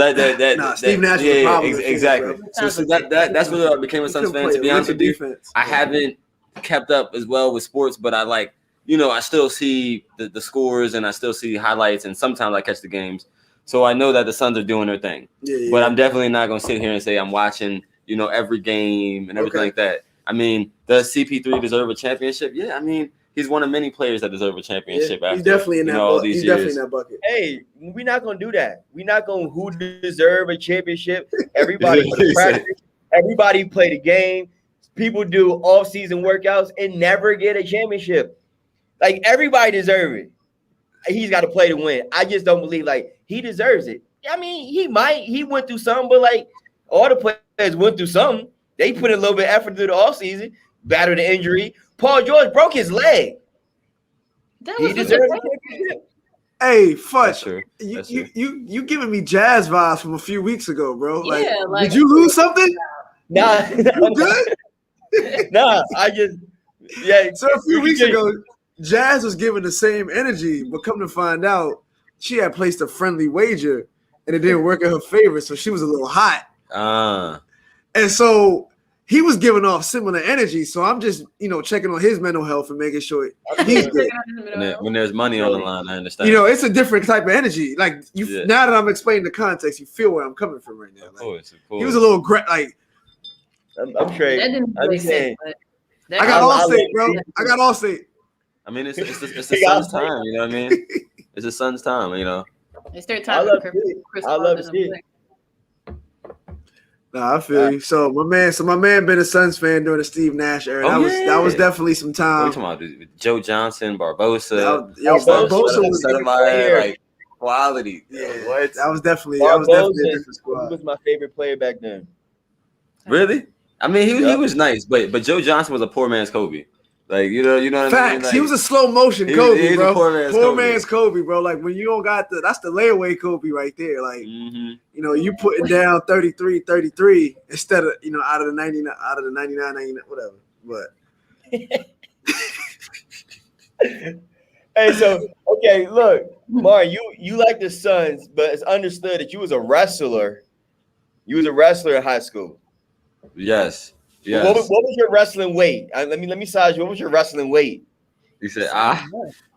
Steve Nash was the problem. Exactly. So that's when I became a Suns fan. To be honest with you, I haven't kept up as well with sports, but I I still see the scores and I still see highlights, and sometimes I catch the games. So I know that the Suns are doing their thing. Yeah. But I'm definitely not going to sit here and say I'm watching, every game and everything like that. I mean, does CP3 deserve a championship? Yeah, I mean, he's one of many players that deserve a championship. Yeah, he's definitely in that bucket. He's definitely in that bucket. Hey, we're not going to do that. We're not going to who deserve a championship. Everybody practice. Everybody play the game. People do off-season workouts and never get a championship. Like, everybody deserves it. He's got to play to win. I just don't believe he deserves it. I mean, he went through something, but all the players went through something. They put in a little bit of effort through the offseason, battled the injury. Paul George broke his leg. He deserves it. Hey, Fudge, you giving me Jazz vibes from a few weeks ago, bro. Did you lose something? Nah. You good? Nah, So a few weeks ago, Jazz was giving the same energy, but come to find out, she had placed a friendly wager, and it didn't work in her favor, so she was a little hot. And so he was giving off similar energy, so I'm just, checking on his mental health and making sure he's good. When there's money on the line, I understand. It's a different type of energy. Now that I'm explaining the context, you feel where I'm coming from right now. Of course. He was a little I'm sure. That didn't really sense, I got Allstate, bro. I got Allstate. I mean, it's the Suns' time. You know what I mean? It's the Suns' time. It's their time. I love to see it. Nah, I feel you. So my man been a Suns fan during the Steve Nash era. That was definitely some time. What are you talking about? Joe Johnson, Barbosa. Barbosa was quality. Yeah, that was definitely a different squad. He was my favorite player back then. Really? I mean, he was nice, but Joe Johnson was a poor man's Kobe. You know what I mean? Facts. He was a slow motion Kobe, bro. Poor man's Kobe, bro. When you don't got that's the layaway Kobe right there. You putting down 33 instead of out of the 99, whatever. But hey, so okay, look, Mar, you like the Suns, but it's understood that you was a wrestler. You was a wrestler in high school. Yes. What was your wrestling weight? Let me size you. What was your wrestling weight? You said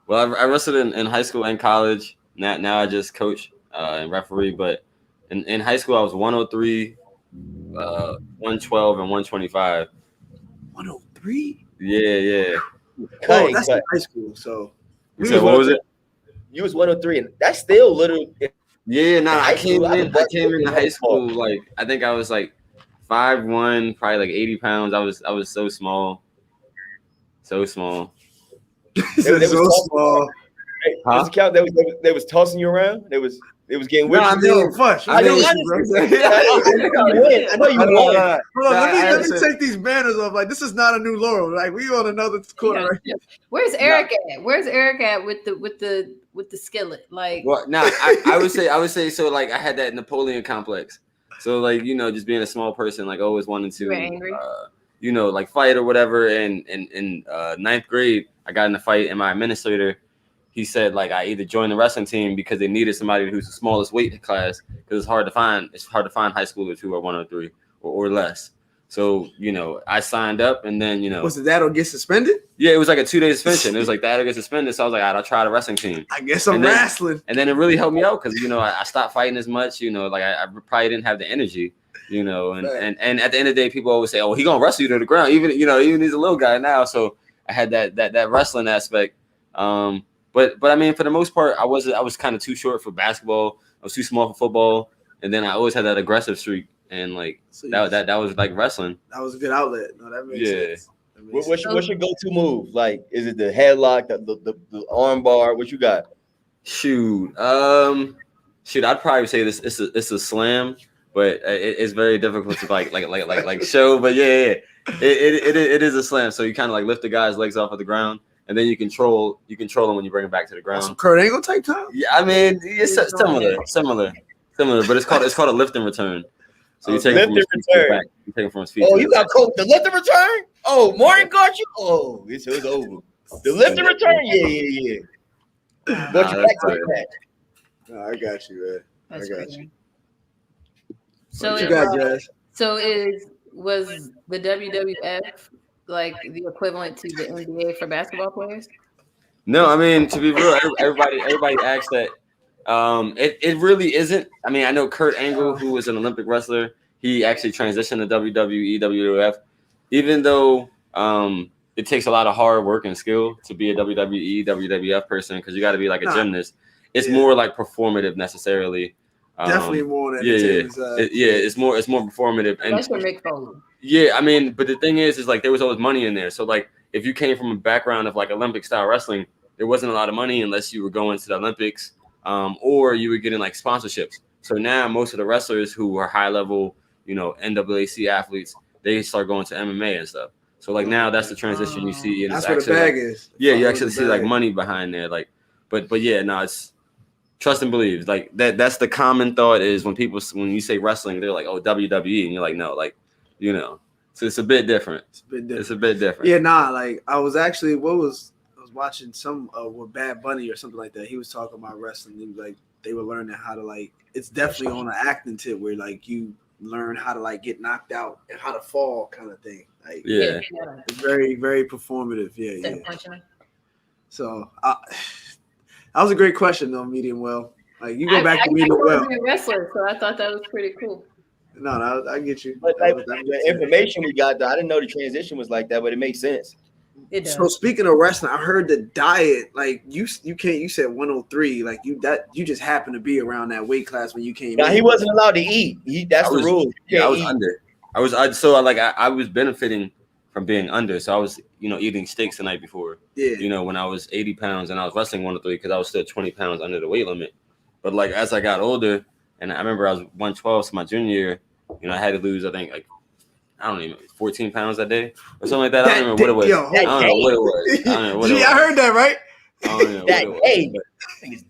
well, I wrestled in high school and college. Now I just coach and referee. But in high school I was 103, 112, and 125. 103? Yeah. Oh, that's in high school. So what was it? You was 103, and that's still little. Yeah, I came into high school I think I was 5'1", probably 80 pounds. I was so small. So small. They so small. Huh? They was tossing you around. They was getting with you. I know you won. Let me take these banners off. This is not a new Laurel. We on another corner right here. Where's Eric at? Where's Eric at with the skillet? I would say so. I had that Napoleon complex. So just being a small person, always wanting to, fight or whatever. And in ninth grade, I got in a fight, and my administrator, he said I either joined the wrestling team because they needed somebody who's the smallest weight class because it's hard to find high schoolers who are 103 or less. So I signed up, and then was it that or get suspended? Yeah, it was a 2-day suspension. It was that or get suspended. So I was I'll try the wrestling team. I guess I'm wrestling. And then it really helped me out because I stopped fighting as much. I probably didn't have the energy. And at the end of the day, people always say, "Oh, he gonna wrestle you to the ground." Even he's a little guy now. So I had that wrestling aspect. But I mean, for the most part, I was kind of too short for basketball. I was too small for football, and then I always had that aggressive streak. And that was wrestling. That was a good outlet. No, that makes sense. What's your go-to move? Is it the headlock, the arm bar? What you got? Shoot, I'd probably say this. It's a slam, but it's very difficult to show. But yeah, it is a slam. So you kind of lift the guy's legs off of the ground, and then you control them when you bring him back to the ground. Some Kurt Angle type time. Yeah, I mean it's similar, but it's called a lift and return. So you take it from his feet to the back. You take it from his feet. Oh, you got coach the lift and return? Oh, Morgan got you? Oh, it was over. The lift and return? Yeah. Got you back to the back. No, I got you, man. That's I got crazy. you. So What you got, Jazz? Was the WWF like the equivalent to the NBA for basketball players? No, I mean, to be real, everybody asks that. It really isn't. I mean, I know Kurt Angle, who was an Olympic wrestler, he actually transitioned to WWE, WWF, even though it takes a lot of hard work and skill to be a WWE, WWF person because you got to be like a gymnast. It's more like performative necessarily. Definitely more than it's more performative. And that's for Mick Foley. Yeah, I mean, but the thing is like there was always money in there. So like if you came from a background of like Olympic style wrestling, there wasn't a lot of money unless you were going to the Olympics, or you were getting like sponsorships. So now most of the wrestlers who are high level, NAAC athletes, they start going to MMA and stuff. So like now that's the transition you see. And that's where the bag is. Yeah, you actually see like money behind there. Like, but yeah, no, it's trust and believe. Like that's the common thought is when you say wrestling, they're like, oh, WWE, and you're like, no, like, so it's a bit different. It's a bit different. Yeah, nah, like I was watching some with Bad Bunny or something like that. He was talking about wrestling. He was like they were learning how to like. It's definitely on an acting tip where like you learn how to like get knocked out and how to fall kind of thing. Like yeah, it's very very performative. Yeah. So that was a great question though, Medium Well. Like you go back to Medium Well. I'm a wrestler, so I thought that was pretty cool. No, I get you. But like, the information we got, though, I didn't know the transition was like that, but it makes sense. It does. So speaking of wrestling, I heard the diet. Like you can't. You said 103. Like you just happened to be around that weight class when you came. Now he wasn't allowed to eat. That's the rule. Yeah, I was under. I was benefiting from being under. So I was eating steaks the night before. Yeah. When I was 80 pounds and I was wrestling 103 because I was still 20 pounds under the weight limit. But like as I got older, and I remember I was 112, so my junior year, I had to lose, I think, like, I don't even 14 pounds that day or something like that. I don't remember what it was. I don't know what it was. I heard that, right? I don't know what it was.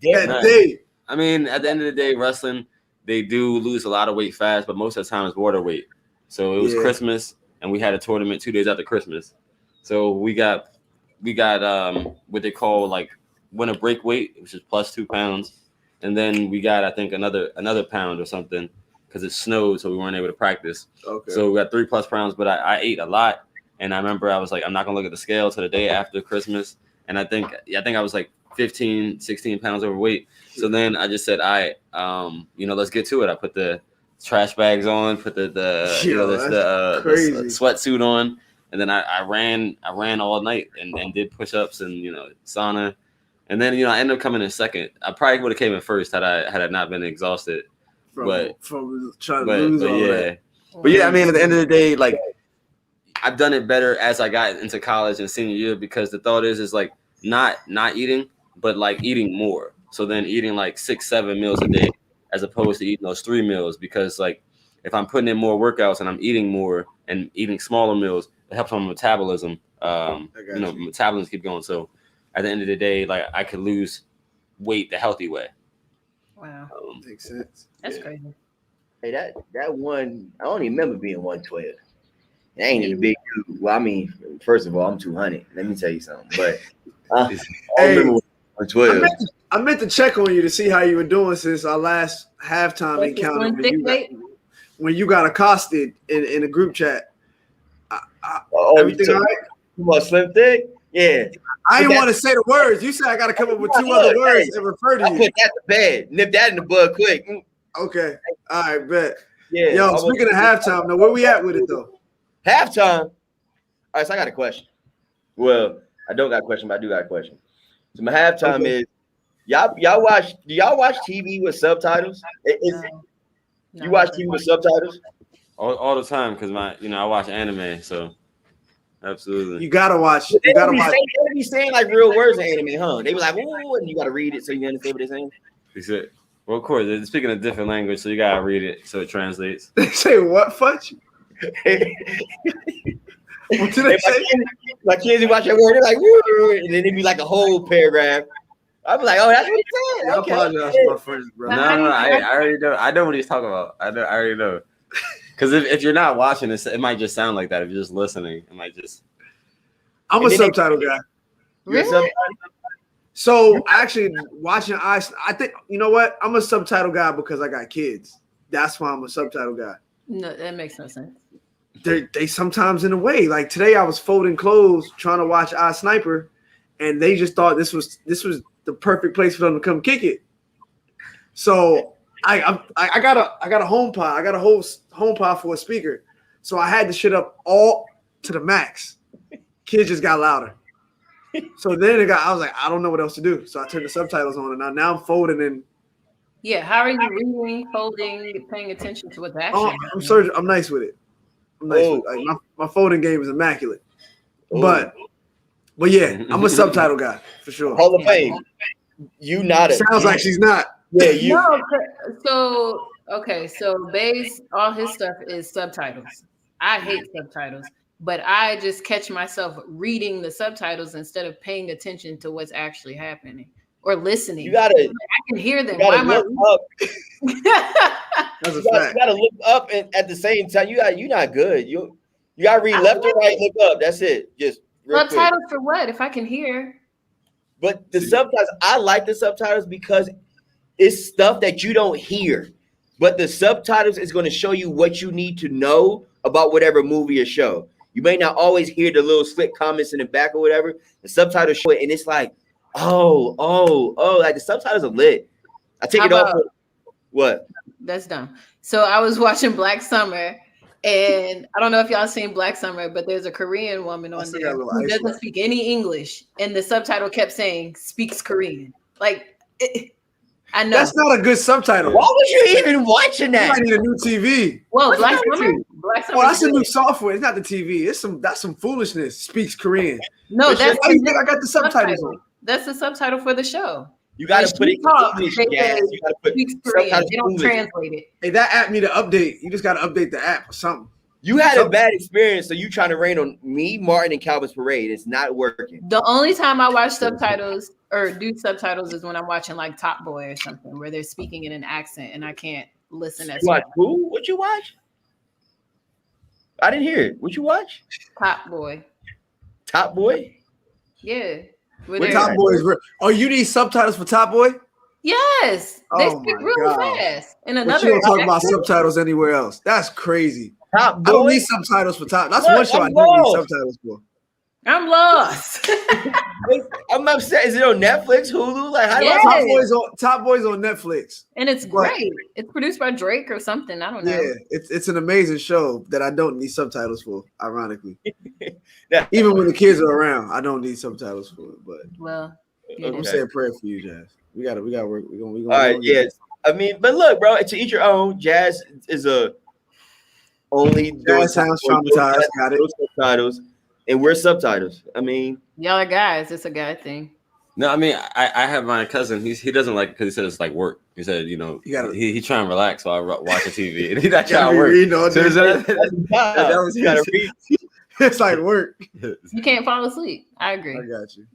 That day. I mean, at the end of the day, wrestling, they do lose a lot of weight fast, but most of the time it's water weight. So it was Christmas, and we had a tournament 2 days after Christmas. So we got what they call like winter break weight, which is plus 2 pounds. And then we got, I think, another pound or something because it snowed, so we weren't able to practice. Okay. So we got 3+ pounds, but I ate a lot. And I remember I was like, I'm not going to look at the scale till the day after Christmas. And I think I was like 15, 16 pounds overweight. So then I just said, let's get to it. I put the trash bags on, put the sweatsuit on. And then I ran all night and did push-ups and, sauna. And then, I ended up coming in second. I probably would have came in first had I not been exhausted. From trying to lose all that. But yeah, I mean, at the end of the day, like I've done it better as I got into college and senior year because the thought is like not eating, but like eating more. So then eating like 6-7 meals a day as opposed to eating those 3 meals because like if I'm putting in more workouts and I'm eating more and eating smaller meals, it helps my metabolism. Metabolism keep going. So at the end of the day, like I could lose weight the healthy way. Wow. Makes sense. That's crazy. Hey, that one, I don't even remember being 112. It ain't a big dude. Well, I mean, first of all, I'm 200. Let me tell you something. But I remember 112. I meant to check on you to see how you were doing since our last halftime encounter when you got accosted in a group chat. Everything all right? You want slim thick? Yeah. I didn't want to say the words. You said I got to come up with 2 other words and refer to you. I put that to bed. Nip that in the bud quick. Okay. All right, bet. Yeah. Yo, speaking of halftime, now where we at with it though? Halftime. All right, so I got a question. Well, I don't got a question, but I do got a question. So my halftime is do y'all watch TV with subtitles? You watch TV with subtitles? All the time because I watch anime, so absolutely. You gotta watch. They be saying like real words in anime, huh? They be like, "Ooh," and you gotta read it so you understand what they're saying. Exactly. Well, of course, they're speaking a different language, so you gotta read it so it translates. They say what, Fudge? What did they say? My kids watch that word, they're like, "Woo," and then it'd be like a whole paragraph. I'm like, "Oh, that's what he said." I apologize to my friends, bro. No, I already know. I know what he's talking about. I already know. Because if you're not watching this, it might just sound like that. If you're just listening, it might just. I'm a subtitle guy. Really? So actually, watching I think you know what? I'm a subtitle guy because I got kids. That's why I'm a subtitle guy. No, that makes no sense. They sometimes in a way. Like today, I was folding clothes trying to watch I Sniper, and they just thought this was the perfect place for them to come kick it. So I got a home pod. I got a whole home pod for a speaker. So I had the shit up all to the max. Kids just got louder. So then I was like, I don't know what else to do. So I turned the subtitles on, and now I'm folding in. Yeah, how are you reading, folding, paying attention to what's actually happening? I'm nice with it. I'm nice with it. Like my folding game is immaculate. But yeah, I'm a subtitle guy for sure. Hall of Fame. You not it. Sounds like she's not. Yeah, you. No, so Bay's all his stuff is subtitles. I hate subtitles, but I just catch myself reading the subtitles instead of paying attention to what's actually happening or listening. I can hear them. Why am I? That's a fact. You gotta look up, and at the same time, you're not good. You gotta read left or right, look up. That's it. Just subtitles for what? If I can hear. But the subtitles, I like the subtitles because it's stuff that you don't hear. But the subtitles is going to show you what you need to know about whatever movie or show. You may not always hear the little slick comments in the back or whatever. The subtitles show it, and it's like, oh, like the subtitles are lit. I take it off. What? That's dumb. So I was watching Black Summer, and I don't know if y'all seen Black Summer, but there's a Korean woman on there who doesn't speak any English, and the subtitle kept saying "speaks Korean." Like, I know that's not a good subtitle. Why was you even watching that? You might need a new TV. Well, Black Summer. Oh, that's a new software. It's not the TV. That's some foolishness. Speaks Korean. No, that's. How do you think I got the subtitles on? That's the subtitle for the show. You got to put it in English. Yeah, you got to put Korean. They don't translate it. Hey, that app need to update. You just got to update the app or something. You had a bad experience, so you trying to rain on me, Martin, and Calvin's Parade. It's not working. The only time I watch subtitles or do subtitles is when I'm watching like Top Boy or something, where they're speaking in an accent and I can't listen as well. Who? What you watch? I didn't hear it. What you watch? Top Boy. Top Boy? Yeah. With Top Boy is oh, you need subtitles for Top Boy? Yes. They speak really fast. And but you don't talk about subtitles anywhere else. That's crazy. Top Boy? I don't need subtitles for Top. That's one show I don't need subtitles for. I'm lost. I'm upset. Is it on Netflix, Hulu? Like, how do Top Boy's on Netflix, and it's great. It's produced by Drake or something. I don't know. Yeah, it's an amazing show that I don't need subtitles for. Ironically, even when the kids are around, I don't need subtitles for it. But I'm saying a prayer for you, Jazz. We gotta work. We gonna. All right. Yes. I mean, but look, bro. To each your own. Jazz is only Jazz sounds traumatized. Got it. Subtitles. And we're subtitles. I mean, y'all are guys. It's a guy thing. No, I mean, I have my cousin. He doesn't like because he said it's like work. He said, you know, he trying to relax while I watch the TV, and he's not trying to work. It's like work. You can't fall asleep. I agree. I got you.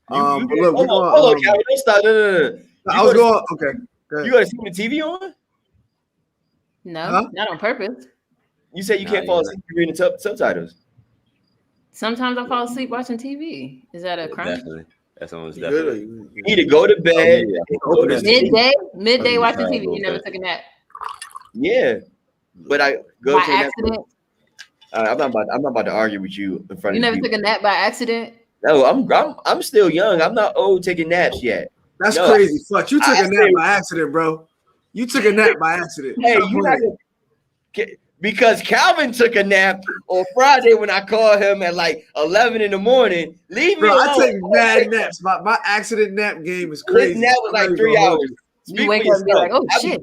But look, hold on, Calvin. Don't stop. No. I was going. Okay. You got to see the TV on? No, not on purpose. You said you can't fall asleep reading subtitles. Sometimes I fall asleep watching TV. Is that a crime? Definitely. That's almost definitely. You need to go to bed. Midday watching TV. You never took a nap. Yeah, but I go by accident. I'm not about to argue with you in front of you. You never took a nap by accident? No, I'm still young. I'm not old taking naps yet. That's crazy. Fuck, you took a nap by accident, bro. You took a nap by accident. Hey, because Calvin took a nap on Friday when I called him at like 11 in the morning. Leave me alone. I take mad naps. My accident nap game is crazy. Nap was like 3 hours. You wake up and be like, oh shit.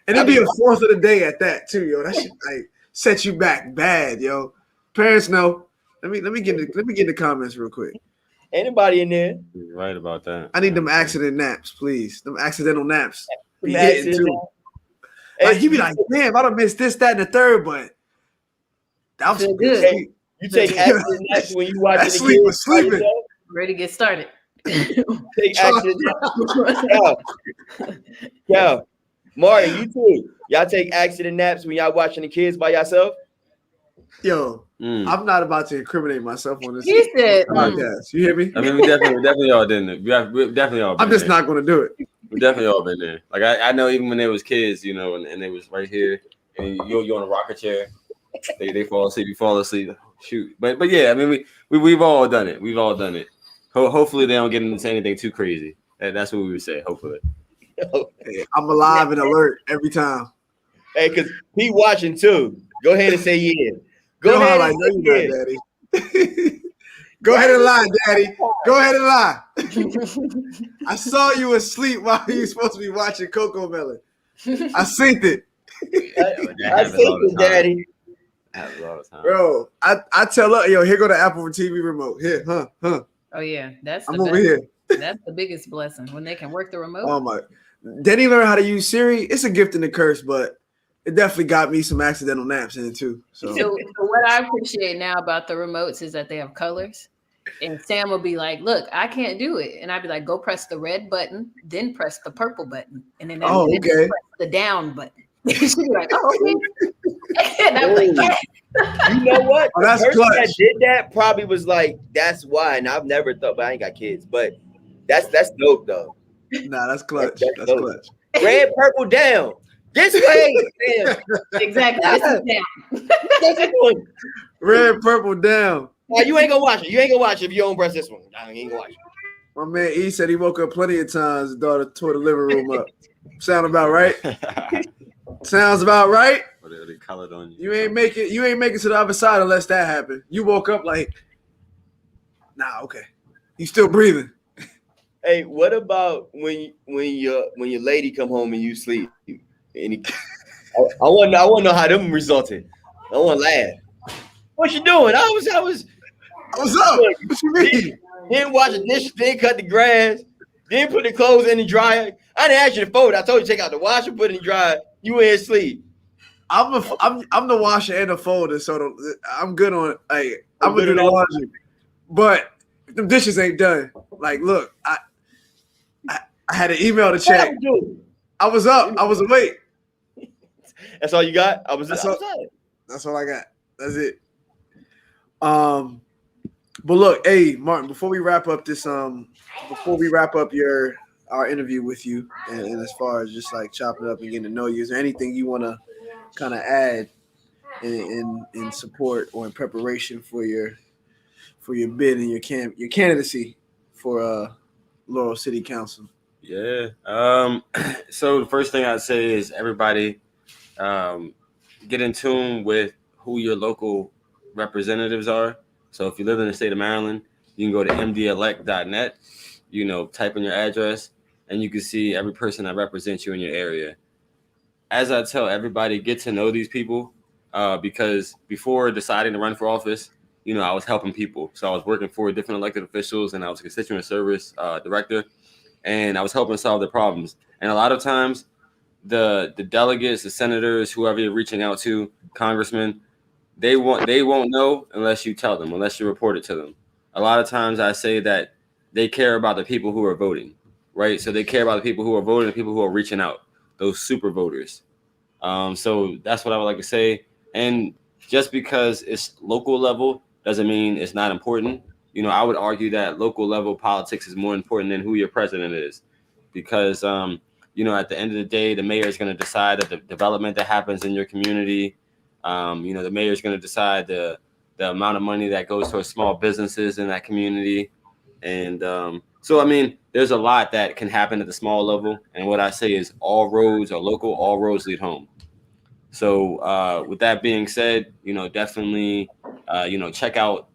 And it'd be a fourth of the day at that too, yo. That shit like set you back bad, yo. Parents know. Let me get in the comments real quick. Anybody in there? You're right about that. I need them accident naps, please. Them accidental naps. Like you be like, damn, I done missed this, that, and the third, but that was good. Hey, you take accident naps when you watch the kids was sleeping. Ready to get started. Take accident naps. Yo, Martin, you too. Y'all take accident naps when y'all watching the kids by yourself? Yo, I'm not about to incriminate myself on this He said, podcast. You hear me? I mean, we definitely all did it. We definitely all. I'm just not going to do it. We definitely all been there. Like I know even when they was kids, you know, and they was right here, and you're on a rocker chair, they fall asleep. You fall asleep. Shoot, but yeah, I mean we've all done it. We've all done it. Hopefully they don't get into anything too crazy. That's what we would say. Hopefully. Hey, I'm alive and alert every time. Hey, because he watching too. Go ahead and say yeah. Go ahead and say yeah. Daddy. Go ahead and lie, Daddy. Go ahead and lie. I saw you asleep while you were supposed to be watching Coco Melon. I synced it. I synced it, Daddy. Bro, I tell her, yo, here go the Apple TV remote. Here, huh. Oh yeah, I'm over here. That's the biggest blessing when they can work the remote. Oh my! They didn't learn how to use Siri. It's a gift and a curse, but it definitely got me some accidental naps in it too. So what I appreciate now about the remotes is that they have colors. And Sam will be like, "Look, I can't do it," and I'd be like, "Go press the red button, then press the purple button, and then press the down button." She'd be like, "Oh, okay." And I'm like, "Yeah." You know what? Oh, that's the person clutch. that did that probably was like, "That's why." And I've never thought, but I ain't got kids. But that's dope though. Nah, that's clutch. That's clutch. Red, purple, down. This way. Damn. Exactly. This is down. Red, purple, down. Now, you ain't gonna watch it. You ain't gonna watch it if you don't press this one. I ain't gonna watch it. My man E said he woke up plenty of times. His daughter tore the living room up. Sound about right? Sounds about right. They colored on you. You ain't make it to the other side unless that happened. You woke up like, nah, okay. You still breathing. Hey, what about when your lady come home and you sleep? I want to know how them resulted. I want to laugh. What you doing? I was. What's up? What you mean? Then wash the dishes, then cut the grass, then put the clothes in the dryer. I didn't ask you to fold. I told you to take out the washer, put it in the dryer. You went to sleep. I'm the washer and the folder, so I'm good on like I'm gonna do the laundry, but the dishes ain't done. Like, look, I had an email to check. I was up. I was awake. That's all you got? That's all I got. That's it. But look, hey Martin, before we wrap up our interview with you, and as far as just like chopping it up and getting to know you, is there anything you want to kind of add in support or in preparation for your bid and your candidacy for Laurel City Council? Yeah. So the first thing I'd say is everybody get in tune with who your local representatives are. So if you live in the state of Maryland, you can go to mdelect.net, type in your address, and you can see every person that represents you in your area. As I tell everybody, get to know these people because before deciding to run for office, I was helping people. So I was working for different elected officials, and I was a constituent service director, and I was helping solve their problems. And a lot of times, the delegates, the senators, whoever you're reaching out to, congressmen, they won't know unless you tell them, unless you report it to them. A lot of times I say that they care about the people who are voting, right? So they care about the people who are voting, the people who are reaching out, those super voters. So that's what I would like to say. And just because it's local level doesn't mean it's not important. I would argue that local level politics is more important than who your president is, because, at the end of the day, the mayor is going to decide the development that happens in your community. The mayor is going to decide the amount of money that goes towards small businesses in that community. And there's a lot that can happen at the small level. And what I say is all roads are local, all roads lead home. So with that being said, definitely, check out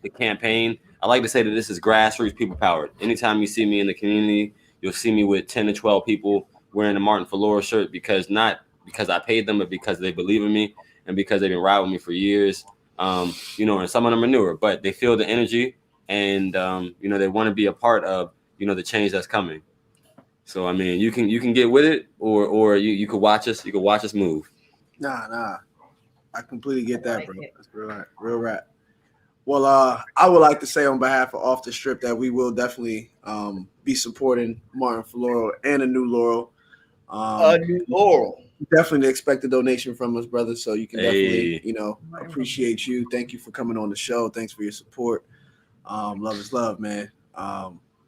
the campaign. I like to say that this is grassroots people powered. Anytime you see me in the community, you'll see me with 10 to 12 people wearing a Martin for Laurel shirt, not because I paid them, but because they believe in me and because they've been riding with me for years. And some of them are newer, but they feel the energy and, they want to be a part of, the change that's coming. So, you can get with it or you could watch us. You could watch us move. Nah. I completely get that, bro. That's real rap. Well, I would like to say on behalf of Off the Strip that we will definitely be supporting Martin for Laurel and a new Laurel. New Laurel. Definitely expect a donation from us, brother. So you can definitely, appreciate you. Thank you for coming on the show. Thanks for your support. Love is love, man.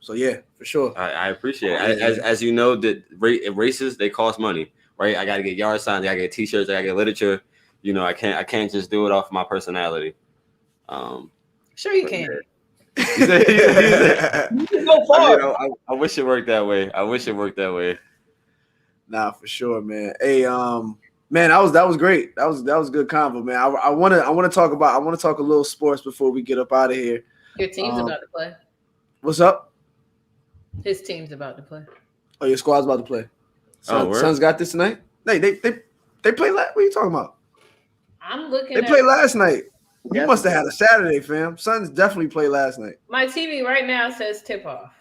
So yeah, for sure. I appreciate it. As you know, that races, they cost money, right? I gotta get yard signs, I gotta get t-shirts, I gotta get literature. I can't just do it off my personality. Sure you can. You can go far. I wish it worked that way. Nah, for sure, man. Hey, man, that was great. That was good convo, man. I wanna talk a little sports before we get up out of here. Your team's about to play. What's up? His team's about to play. Oh, your squad's about to play. Suns got this tonight. They played last. What are you talking about? I'm looking. They played last night. You must have had a Saturday, fam. Suns definitely played last night. My TV right now says tip off.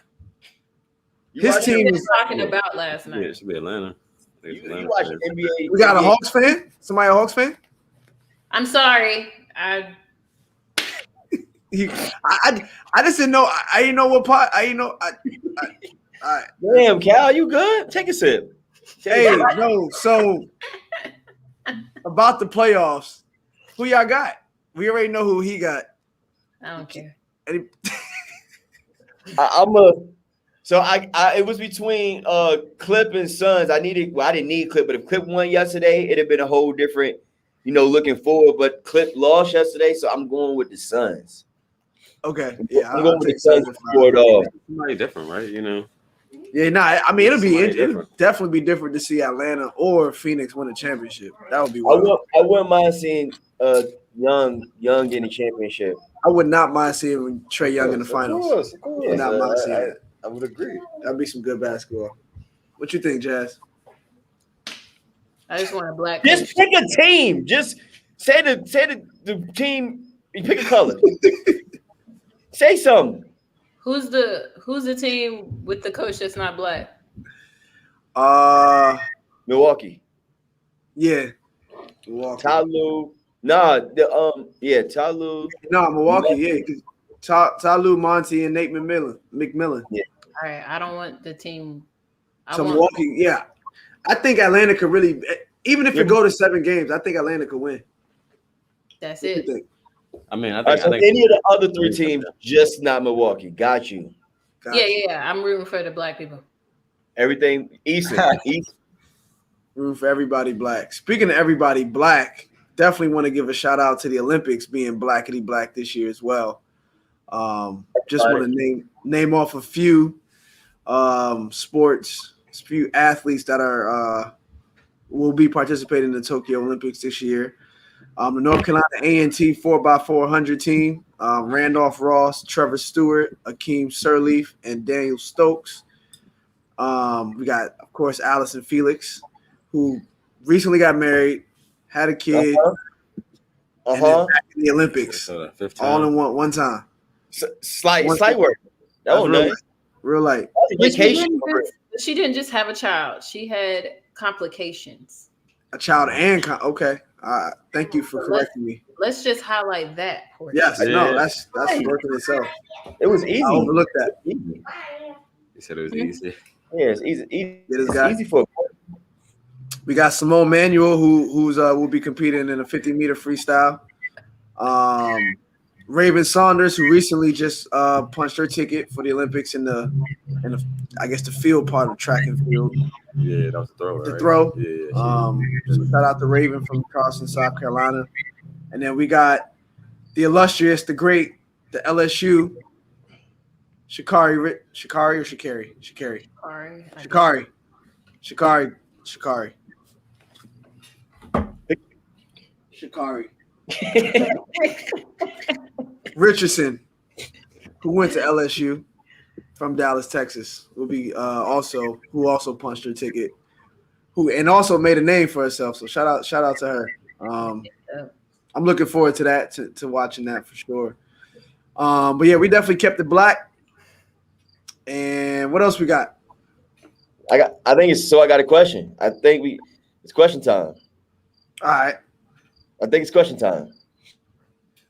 His team is talking about last night. Yeah, it should be Atlanta. You watch NBA. We got a Hawks fan. Somebody a Hawks fan? I'm sorry. I just didn't know. I didn't know what part. I didn't know. Damn, Cal, you good? Take a sip. Hey, no. So about the playoffs, who y'all got? We already know who he got. I don't care. It was between Clip and Suns. I didn't need Clip, but if Clip won yesterday, it'd have been a whole different, looking forward. But Clip lost yesterday, so I'm going with the Suns. Okay, yeah, I'm going with the Suns before it all. Somebody different, right? Yeah, I mean, it'll definitely be different to see Atlanta or Phoenix win a championship. That would be wild. I wouldn't mind seeing Young in the championship. I would not mind seeing Trae Young in the finals. Of course. I would not mind seeing it. I would agree. That'd be some good basketball. What you think, Jazz? I just want a black. Just pick a team. Just say the team. You pick a color. Say something. Who's the team with the coach that's not black? Milwaukee. Yeah. Milwaukee. Tyloo. Tyloo. No, Milwaukee, yeah. Tyloo, Monty, and Nate McMillan. Yeah. All right, I don't want the team. Milwaukee, yeah. I think Atlanta could really, even if it go to 7 games, I think Atlanta could win. That's it. I mean, I think any of the other 3 teams, just not Milwaukee. Got you. Yeah. I'm rooting for the black people. Everything Eastern. Rooting for everybody black. Speaking of everybody black, definitely want to give a shout out to the Olympics being blackity black this year as well. Just want to name off a few sports, a few athletes that are will be participating in the Tokyo Olympics this year. The North Carolina A&T 4x400 team, Randolph Ross, Trevor Stewart, Akeem Sirleaf, and Daniel Stokes. We got, of course, Allison Felix, who recently got married, had a kid, and then back in the Olympics, all in one time. Slight work. That was nice. Real light. She didn't just have a child. She had complications. A child and okay. Thank you for correcting me. Let's just highlight that portion. Yes, no, that's working itself. It was easy. I overlooked that. You said it was easy. Yeah, it's easy. It's easy for. We got Simone Manuel, who's will be competing in a 50-meter freestyle. Raven Saunders, who recently just punched her ticket for the Olympics in the I guess the field part of track and field. Yeah, that was the throw. The right? throw. Yeah. Shout out to Raven from Charleston, South Carolina. And then we got the illustrious, the great, the LSU, Shikari. Richardson, who went to LSU from Dallas, Texas, will be who also punched her ticket, and also made a name for herself. So shout out to her. I'm looking forward to that, to watching that for sure. But yeah, we definitely kept it black. And what else we got? I got a question. It's question time. All right. I think it's question time.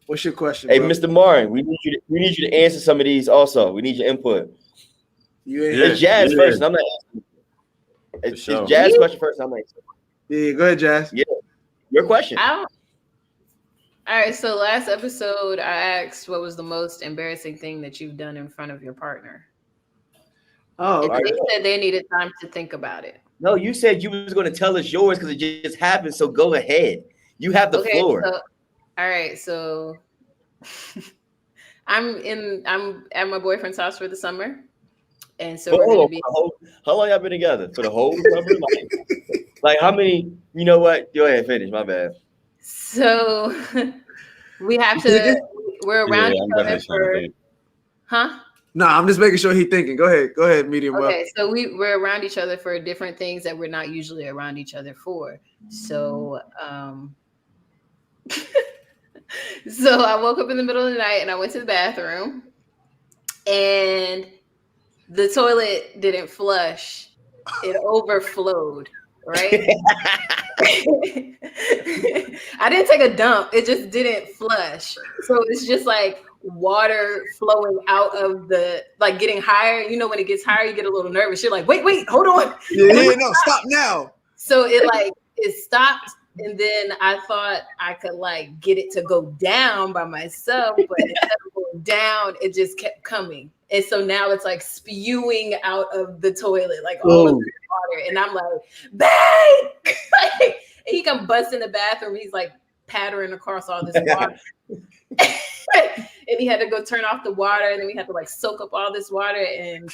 What's your question? Hey, bro? Mr. Marin, we need you to answer some of these also. We need your input. It's Jazz first. And I'm not It's Jazz question first. I'm like, yeah, go ahead, Jazz. Yeah, your question. All right. So last episode, I asked what was the most embarrassing thing that you've done in front of your partner. Oh, okay. They said they needed time to think about it. No, you said you was going to tell us yours because it just happened. So go ahead. You have the floor. So, all right. So I'm at my boyfriend's house for the summer, and so how long y'all been together? For the whole summer? like how many? You know what? Go ahead, finish. My bad. So we have to. We're around each other for. Huh? No, I'm just making sure he's thinking. Go ahead, medium well. Okay, so we're around each other for different things that we're not usually around each other for. So so I woke up in the middle of the night and I went to the bathroom and the toilet didn't flush. It overflowed, right? I didn't take a dump. It just didn't flush. So it's just like water flowing out of the, like getting higher. You know, when it gets higher, you get a little nervous. You're like, wait, hold on. Yeah, no, stop now. So it stopped. And then I thought I could like get it to go down by myself, but instead of going down, it just kept coming. And so now it's like spewing out of the toilet, like all of the water. And I'm like, babe! And he come bust in the bathroom. He's like pattering across all this water. And he had to go turn off the water. And then we had to like soak up all this water. And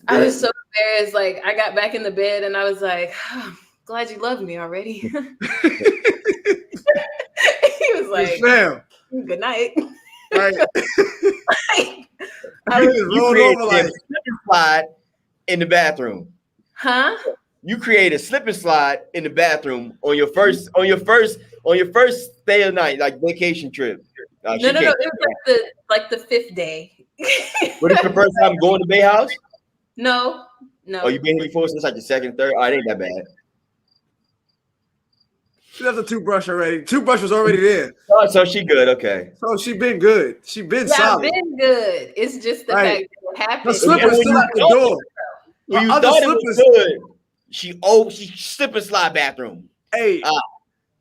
I was so embarrassed. Like I got back in the bed and I was like, oh, glad you love me already. He was like, good night. Right. You created a slip and slide in the bathroom. Huh? You created a slip and slide in the bathroom on your first day of night, like vacation trip. No. It was like the fifth day. What is the first time going to Bay House? No. Oh, you been here before since like the second, third? Oh, it ain't that bad. She left the toothbrush already. Toothbrush was already there. Oh, so she good. Okay. So she been good. She been solid. I've been good. It's just the fact that it happened. The slipper's still at the door. When you thought it was good, she slip and slide bathroom. Hey,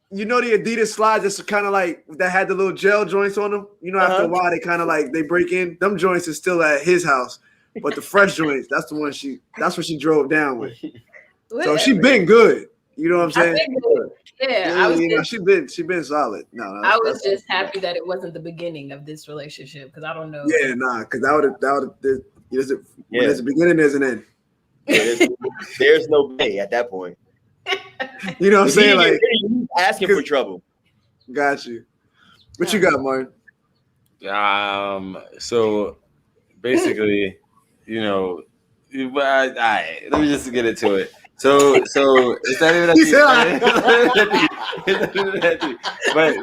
you know the Adidas slides that's kind of like that had the little gel joints on them. You know, after a while they kind of like they break in. Them joints are still at his house, but the fresh joints, that's what she drove down with. So she been good. You know what I'm saying? She been solid. No, I was just happy that it wasn't the beginning of this relationship because I don't know. Yeah, because that would there's a beginning, there's an end. There's no day at that point. You know what I'm saying? Like asking for trouble. Got you. What you got, Martin? So basically, you know, let me just get into it. So it's not even that deep. But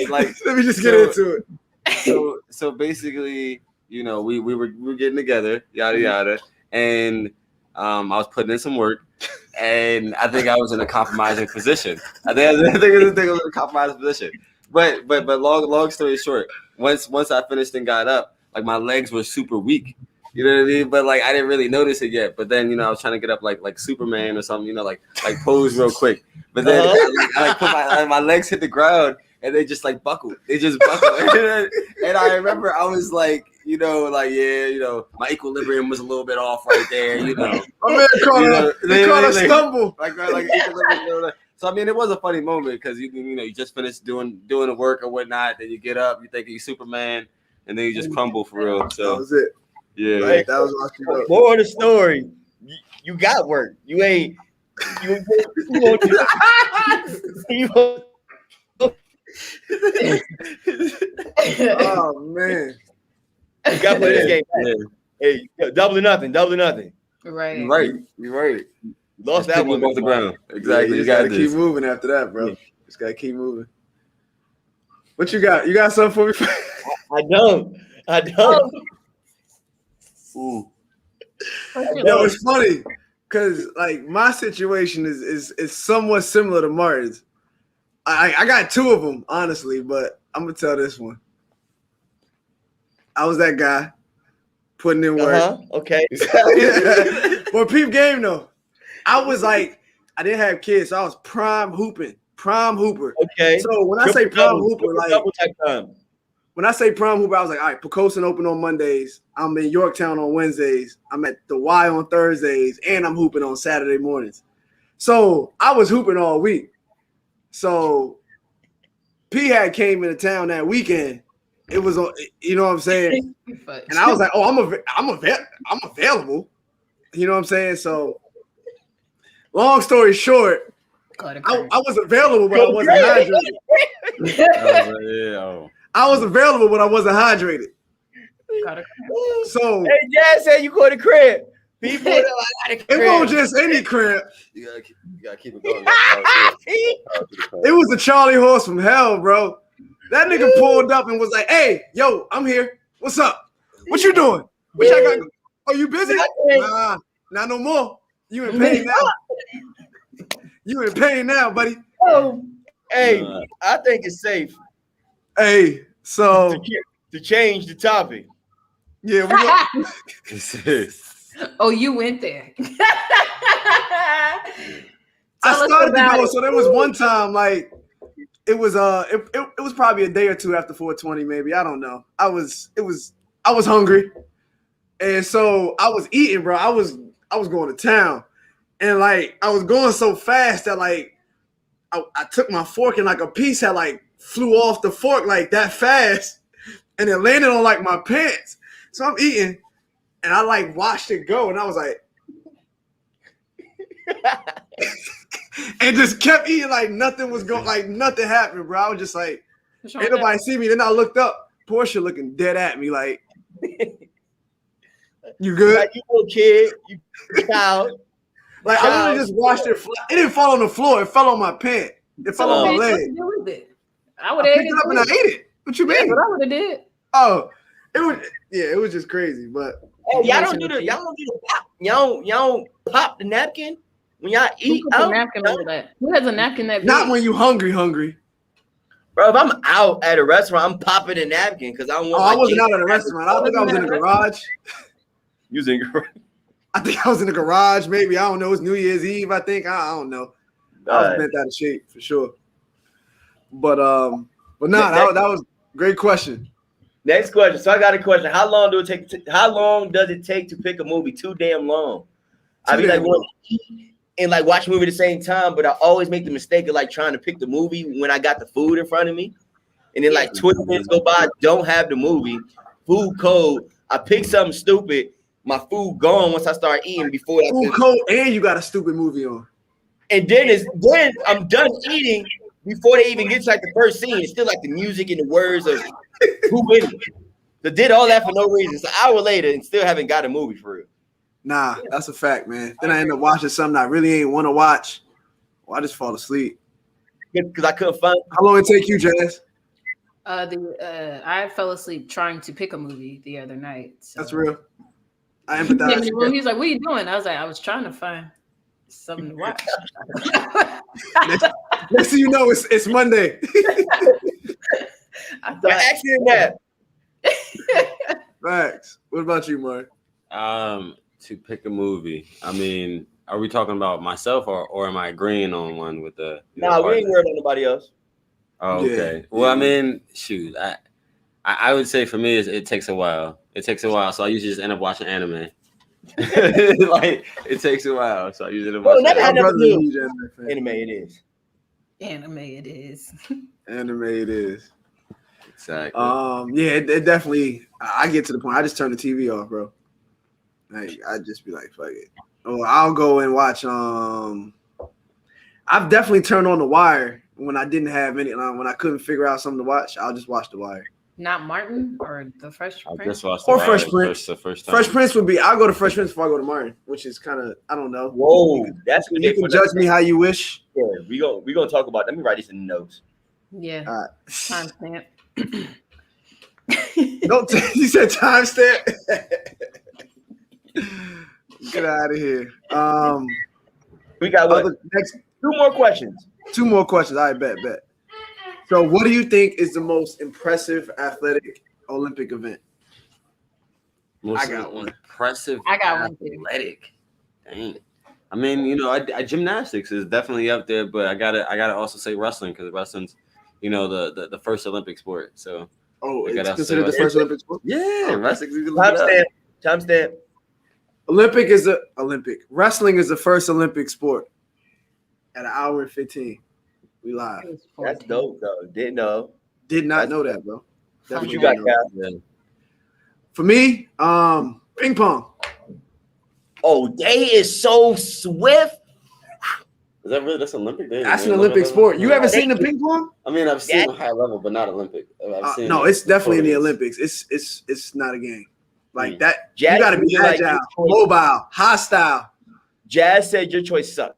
like let me just get into it. So basically, you know, we were getting together, yada yada, and I was putting in some work, and I think I was in a compromising position. I think I was in a compromising position. But long story short, once I finished and got up, like my legs were super weak. You know what I mean? But like I didn't really notice it yet. But then, you know, I was trying to get up like Superman or something, you know, like pose real quick. But then I like put my legs hit the ground and they just like buckled. They just buckled. And I remember I was like, you know, like, yeah, you know, my equilibrium was a little bit off right there, you know. My man caught a stumble. Like equilibrium. So I mean, it was a funny moment because you just finished doing the work or whatnot. Then you get up, you think you're Superman, and then you just crumble for real. So that was it. Yeah, right? That was what you more of the story. You got work. You ain't. Oh man! You got to play this game. Yeah. Hey, double or nothing. Right. You're right. Lost that one off the ground. Exactly. Yeah, you just gotta keep moving after that, bro. Just gotta keep moving. What you got? You got something for me? I don't. Ooh. Yo, it's funny because like my situation is somewhat similar to Martin's. I got two of them, honestly, but I'm gonna tell this one. I was that guy putting in work. Okay. Well, peep game though. I was like, I didn't have kids, so I was prime hooper. Okay. So when I say prime hooper, like type time. when I say prom hooper, I was like, all right, Pocosin open on Mondays. I'm in Yorktown on Wednesdays. I'm at the Y on Thursdays, and I'm hooping on Saturday mornings. So I was hooping all week. So P had came into town that weekend. It was, you know what I'm saying? And I was like, oh, I'm available. You know what I'm saying? So long story short, I was available, but I wasn't hydrated. I was available, but I wasn't hydrated. So hey, Jazz said you go to crib. People, it won't just any crib. You gotta keep it going. It was a Charlie horse from hell, bro. That nigga pulled up and was like, "Hey, yo, I'm here. What's up? What you doing? What y'all got? Are you busy? Nah, not no more. You in pain now. You in pain now, buddy. Oh, hey, I think it's safe. Hey, so to change the topic. Yeah, oh, you went there. I started to go. So there was one time, like it was probably a day or two after 420, maybe. I don't know. I was hungry, and so I was eating, bro. I was going to town, and like I was going so fast that like I took my fork and like a piece had like flew off the fork like that fast, and it landed on like my pants. So I'm eating, and I like watched it go, and I was like, and just kept eating like nothing was going, like nothing happened, bro. I was just like, ain't nobody see me. Then I looked up, Portia looking dead at me, like, you good? Like you little kid, you child. Like I literally just watched it. It didn't fall on the floor. It fell on my pant. It fell on my leg. I would have picked it up and I ate it. What you mean? What I would have did. Oh, it was just crazy. But y'all don't do the pop. Y'all don't pop the napkin when y'all eat. Who has a napkin that big? Not when you hungry. Bro, if I'm out at a restaurant, I'm popping a napkin because I want. I wasn't out at a restaurant. I think I was in the garage. Using garage. I think I was in the garage. Maybe I don't know. It's New Year's Eve. I think I don't know. I was bent out of shape for sure. But no, that was a great question. Next question. So I got a question. How long does it take to pick a movie? Too damn long. I be like want to eat and like watch a movie at the same time, but I always make the mistake of like trying to pick the movie when I got the food in front of me, and then like 20 minutes go by, don't have the movie, food cold. I pick something stupid. My food gone once I start eating before that. Food cold, and you got a stupid movie on. And then I'm done eating before they even get to like the first scene. It's still like the music and the words of who in it. They did all that for no reason. It's an hour later and still haven't got a movie for real. Nah, that's a fact, man. Then I end up watching something I really ain't want to watch. Well, I just fall asleep. Because I couldn't find. How long it take you, Jazz? I fell asleep trying to pick a movie the other night. So. That's real. I empathize. He was like, "What are you doing?" I was like, "I was trying to find something to watch." Next thing you know, it's Monday. I thought actually that. Facts. What about you, Mark? To pick a movie. I mean, are we talking about myself or am I agreeing on one with the? Nah, we ain't worried about nobody else. Oh, okay. Yeah. Well, I mean, shoot, I would say for me it takes a while. It takes a while, so I usually just end up watching anime. Like it takes a while, so I usually end up watching anime. It is. Anime. It is. Anime. It is. Exactly. Yeah, it definitely. I get to the point. I just turn the TV off, bro. Like I just be like, fuck it. Or I'll go and watch. I've definitely turned on The Wire when I didn't have any. When I couldn't figure out something to watch, I'll just watch The Wire. Not Martin or the Fresh Prince? I just watched or Fresh Prince. The first time. Fresh Prince would be. I'll go to Fresh Prince before I go to Martin, which is kind of I don't know. Whoa, that's you can judge me how you wish. Yeah, we gonna talk about. Let me write this in the notes. Yeah. All right. Timestamp. You said timestamp. Get out of here. We got what? Next, two more questions. I bet. So, what do you think is the most impressive athletic Olympic event? I got one. Impressive. I got one too. Athletic. Dang. I mean, you know, I gymnastics is definitely up there, but I gotta also say wrestling because wrestling's, you know, the first Olympic sport. So it's considered the first Olympic sport. Yeah, wrestling. Timestamp. Wrestling is the first Olympic sport. At 1 hour and 15, we live. That's dope, though. Didn't know. Did not know that, bro. What you got, Cal? For me, ping pong. Oh, they is so swift. Is that really? That's Olympic. That's an Olympic sport. You ever seen the ping pong? I mean, I've seen high level, but not Olympic. No, it's definitely in the Olympics. It's not a game like that. You got to be agile, mobile, hostile. Jazz said your choice sucks.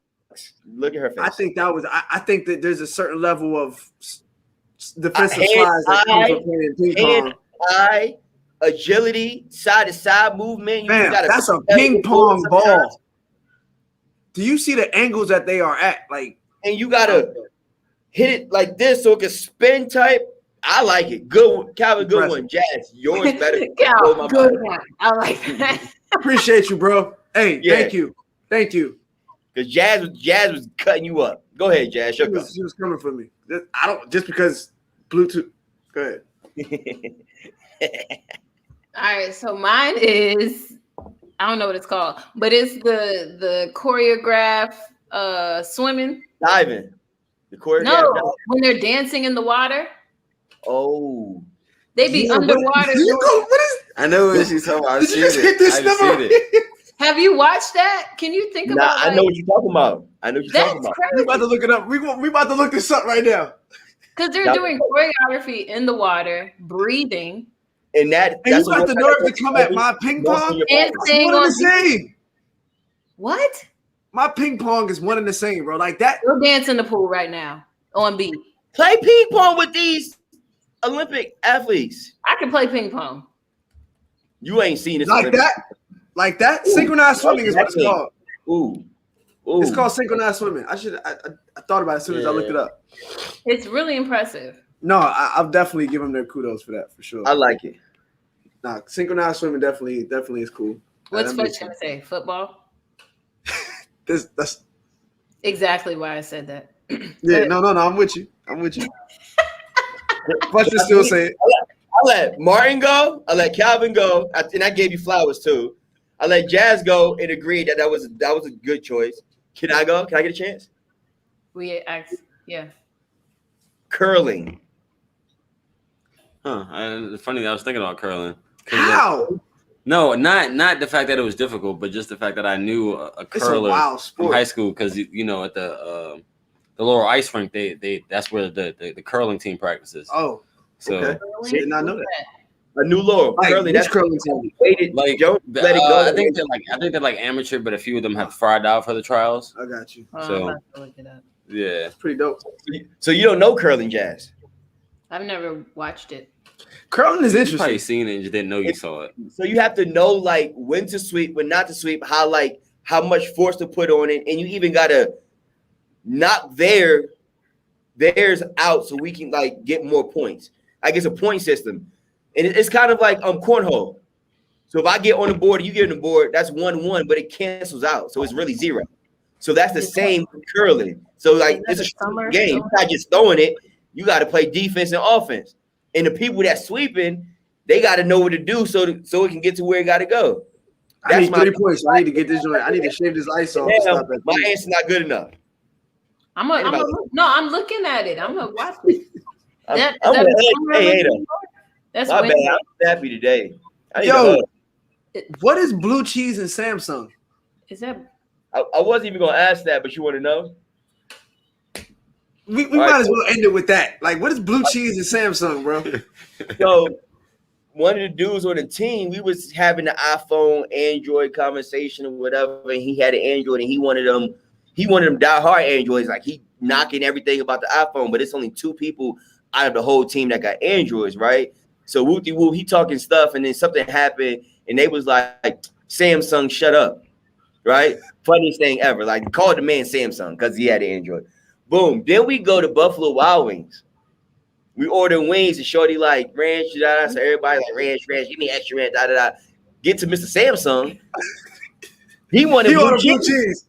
Look at her face. I think that was. I think that there's a certain level of defensive slides that comes from playing ping pong. Agility, side to side movement. That's a ping pong ball. Do you see the angles that they are at? Like, and you gotta hit it like this so it can spin type. I like it. Good, Calvin. Good one. Jazz, yours better. Cal, good one. I like that. Appreciate you, bro. Hey, thank you. Because Jazz was cutting you up. Go ahead, Jazz. She was coming for me. I don't just because Bluetooth. Go ahead. All right, so mine is I don't know what it's called, but it's the choreograph swimming. Diving. The choreograph. No, when they're dancing in the water. Oh. They be underwater. I know what she's talking about. I've seen it. Have you watched that? Can you think about I know what you're talking about. Crazy. We about to look it up. We about to look this up right now. Because they're doing choreography in the water, breathing. And you got the nerve to come at my ping pong? And one and the same. What? My ping pong is one and the same, bro. Like that. Go dance in the pool right now on beat. Play ping pong with these Olympic athletes. I can play ping pong. You ain't seen this like that. Like that. Ooh, synchronized swimming is what it's called. Ooh. It's called synchronized swimming. I thought about it as soon as I looked it up. It's really impressive. No, I'll definitely give them their kudos for that for sure. I like it. Nah, synchronized swimming definitely is cool. What's Fudge gonna say? Football? That's exactly why I said that. Yeah, no, I'm with you. Fudge is still saying. I let Martin go. I let Calvin go, and I gave you flowers too. I let Jazz go and agreed that was a good choice. Can I go? Can I get a chance? We asked, yeah. Curling. It's funny. I was thinking about curling. How? No, not the fact that it was difficult, but just the fact that I knew a curler from high school because you know at the Laurel Ice Rink they that's where the curling team practices. Oh, so okay. Did not know that. A new Laurel curling. That's curling team. Like don't let it go. I think they're like amateur, but a few of them have tried out for the trials. I got you. So yeah, it's pretty dope. So you don't know curling, Jazz? I've never watched it. Curling is interesting. You probably seen it and just didn't know you saw it. So you have to know like when to sweep, when not to sweep, how much force to put on it, and you even gotta knock theirs out so we can like get more points. Like it's a point system, and it's kind of like cornhole. So if I get on the board, you get on the board, that's 1-1, but it cancels out, so it's really 0. So that's the same with curling. So like it's a game. You're not just throwing it. You got to play defense and offense. And the people that sweeping, they got to know what to do so it can get to where it got to go. I need 3 points. I need to get this joint. I need to shave this ice off. My answer's not good enough. I'm looking at it. I'm gonna watch it. That's my bad. I'm happy today. Yo, what is blue cheese and Samsung? Is that? I wasn't even gonna ask that, but you want to know? We might as well end it with that. Like, what is blue cheese and Samsung, bro? So, one of the dudes on the team, we was having the iPhone, Android conversation or whatever, and he had an Android, and he wanted them die-hard Androids. Like, he knocking everything about the iPhone, but it's only 2 people out of the whole team that got Androids, right? So, whoop-de-whoop, he talking stuff, and then something happened, and they was like, Samsung, shut up, right? Funniest thing ever. Like, called the man Samsung because he had an Android. Boom. Then we go to Buffalo Wild Wings. We order wings and shorty like ranch, da, da, so everybody like ranch, give me extra ranch, da da da. Get to Mr. Samsung. He wanted blue cheese.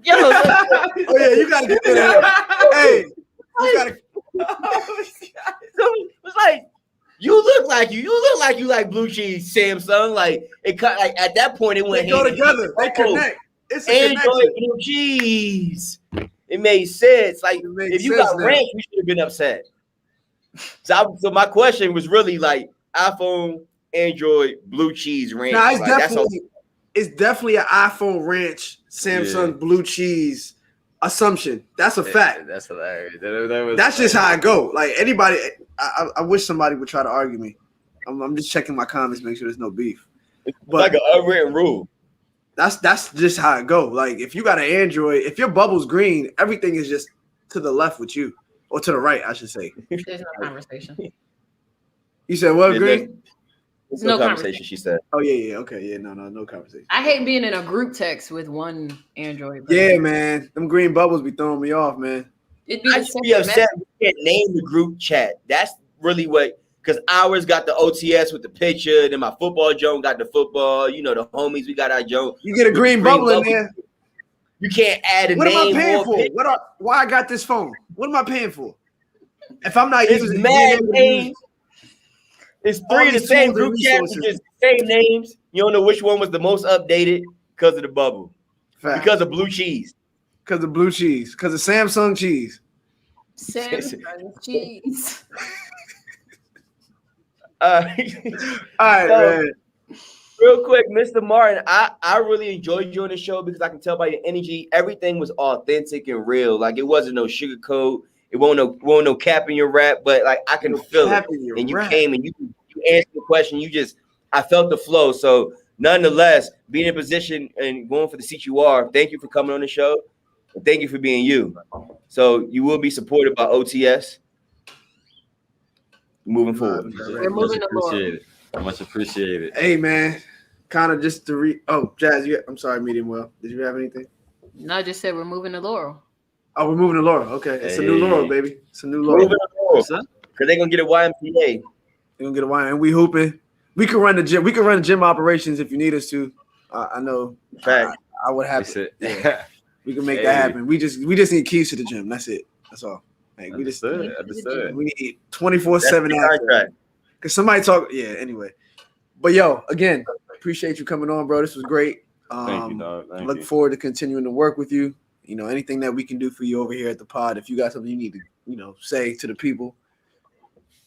Yo, oh yeah, you gotta get that. Hey, you gotta. So it's like you look like you like blue cheese, Samsung. Like it cut like at that point it went. They go together. They connect. It's a connection. Blue cheese. It made sense. Like if you got ranch, we should have been upset. So my question was really like iPhone, Android, blue cheese, ranch. Nah, it's definitely an iPhone ranch, Samsung blue cheese assumption. That's a fact. That's hilarious. That's just how I go. Like anybody, I wish somebody would try to argue me. I'm just checking my comments, make sure there's no beef. But like an unwritten rule. That's just how it go. Like if you got an Android, if your bubble's green, everything is just to the left with you, or to the right, I should say. There's no conversation. You said what, Green? There's no conversation. She said. Oh yeah, okay, yeah, no conversation. I hate being in a group text with one Android. Yeah, man, them green bubbles be throwing me off, man. I should be upset. We can't name the group chat. That's really what. Because ours got the OTS with the picture, then my football Joan got the football. You know, the homies, we got our Joan. You get a green bubble in there. You can't add a name. What am I paying for? Why I got this phone? What am I paying for? If I'm not using mad names, it's three of the same group chats, just same names. You don't know which one was the most updated because of the bubble. Fact. Because of blue cheese. Because of blue cheese. Because of Samsung cheese. Samsung cheese. All right, man. Real quick, Mr. Martin, I really enjoyed you on the show because I can tell by your energy, everything was authentic and real. Like it wasn't no sugarcoat, it won't no cap in your rap, but like I can feel it. And you came and you answered the question. I felt the flow. So nonetheless, being in position and going for the seat you are, thank you for coming on the show. And thank you for being you. So you will be supported by OTS. Moving forward. We're moving appreciated. Much appreciated. Hey man, kind of just to Jazz, I'm sorry, Medium Well. Did you have anything? No, I just said we're moving to Laurel. Oh, we're moving to Laurel. Okay. It's a new Laurel, baby. It's a new Laurel. Moving to Laurel. Because they're gonna get a YMCA. They're gonna get a YMCA. And we hooping. We can run the gym. We can run gym operations if you need us to. I know. I would have it. Yeah. We can make that happen. We just need keys to the gym. That's it. That's all. Like, understood. We need 24/7 access. Cause somebody talk. Yeah. Anyway, but yo, again, appreciate you coming on, bro. This was great. Thank you, dog. Look forward to continuing to work with you. You know, anything that we can do for you over here at the pod. If you got something you need to, say to the people,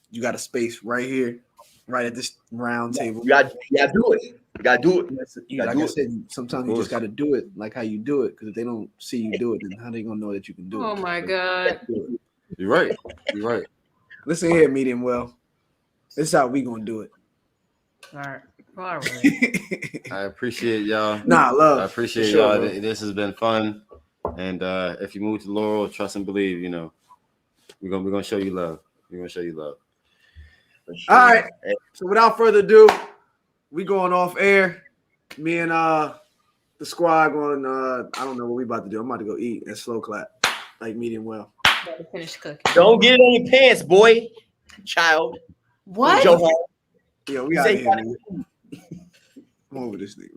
you got a space right here, right at this round table. You gotta do it. You gotta do it. Like I said, sometimes you just gotta do it like how you do it. Because if they don't see you do it, then how they gonna know that you can do it? Oh my God. You're right. Listen here, Medium Well. This is how we gonna do it. All right. I appreciate y'all. Love. I appreciate y'all. This has been fun. And if you move to Laurel, trust and believe, we're gonna show you love. We're gonna show you love. Sure. All right. So without further ado, we going off air. Me and the squad going. I don't know what we about to do. I'm about to go eat and slow clap like Medium Well. Finish cooking. Don't get it on your pants, boy, child. What? Yeah, we out here. I'm over this nigga.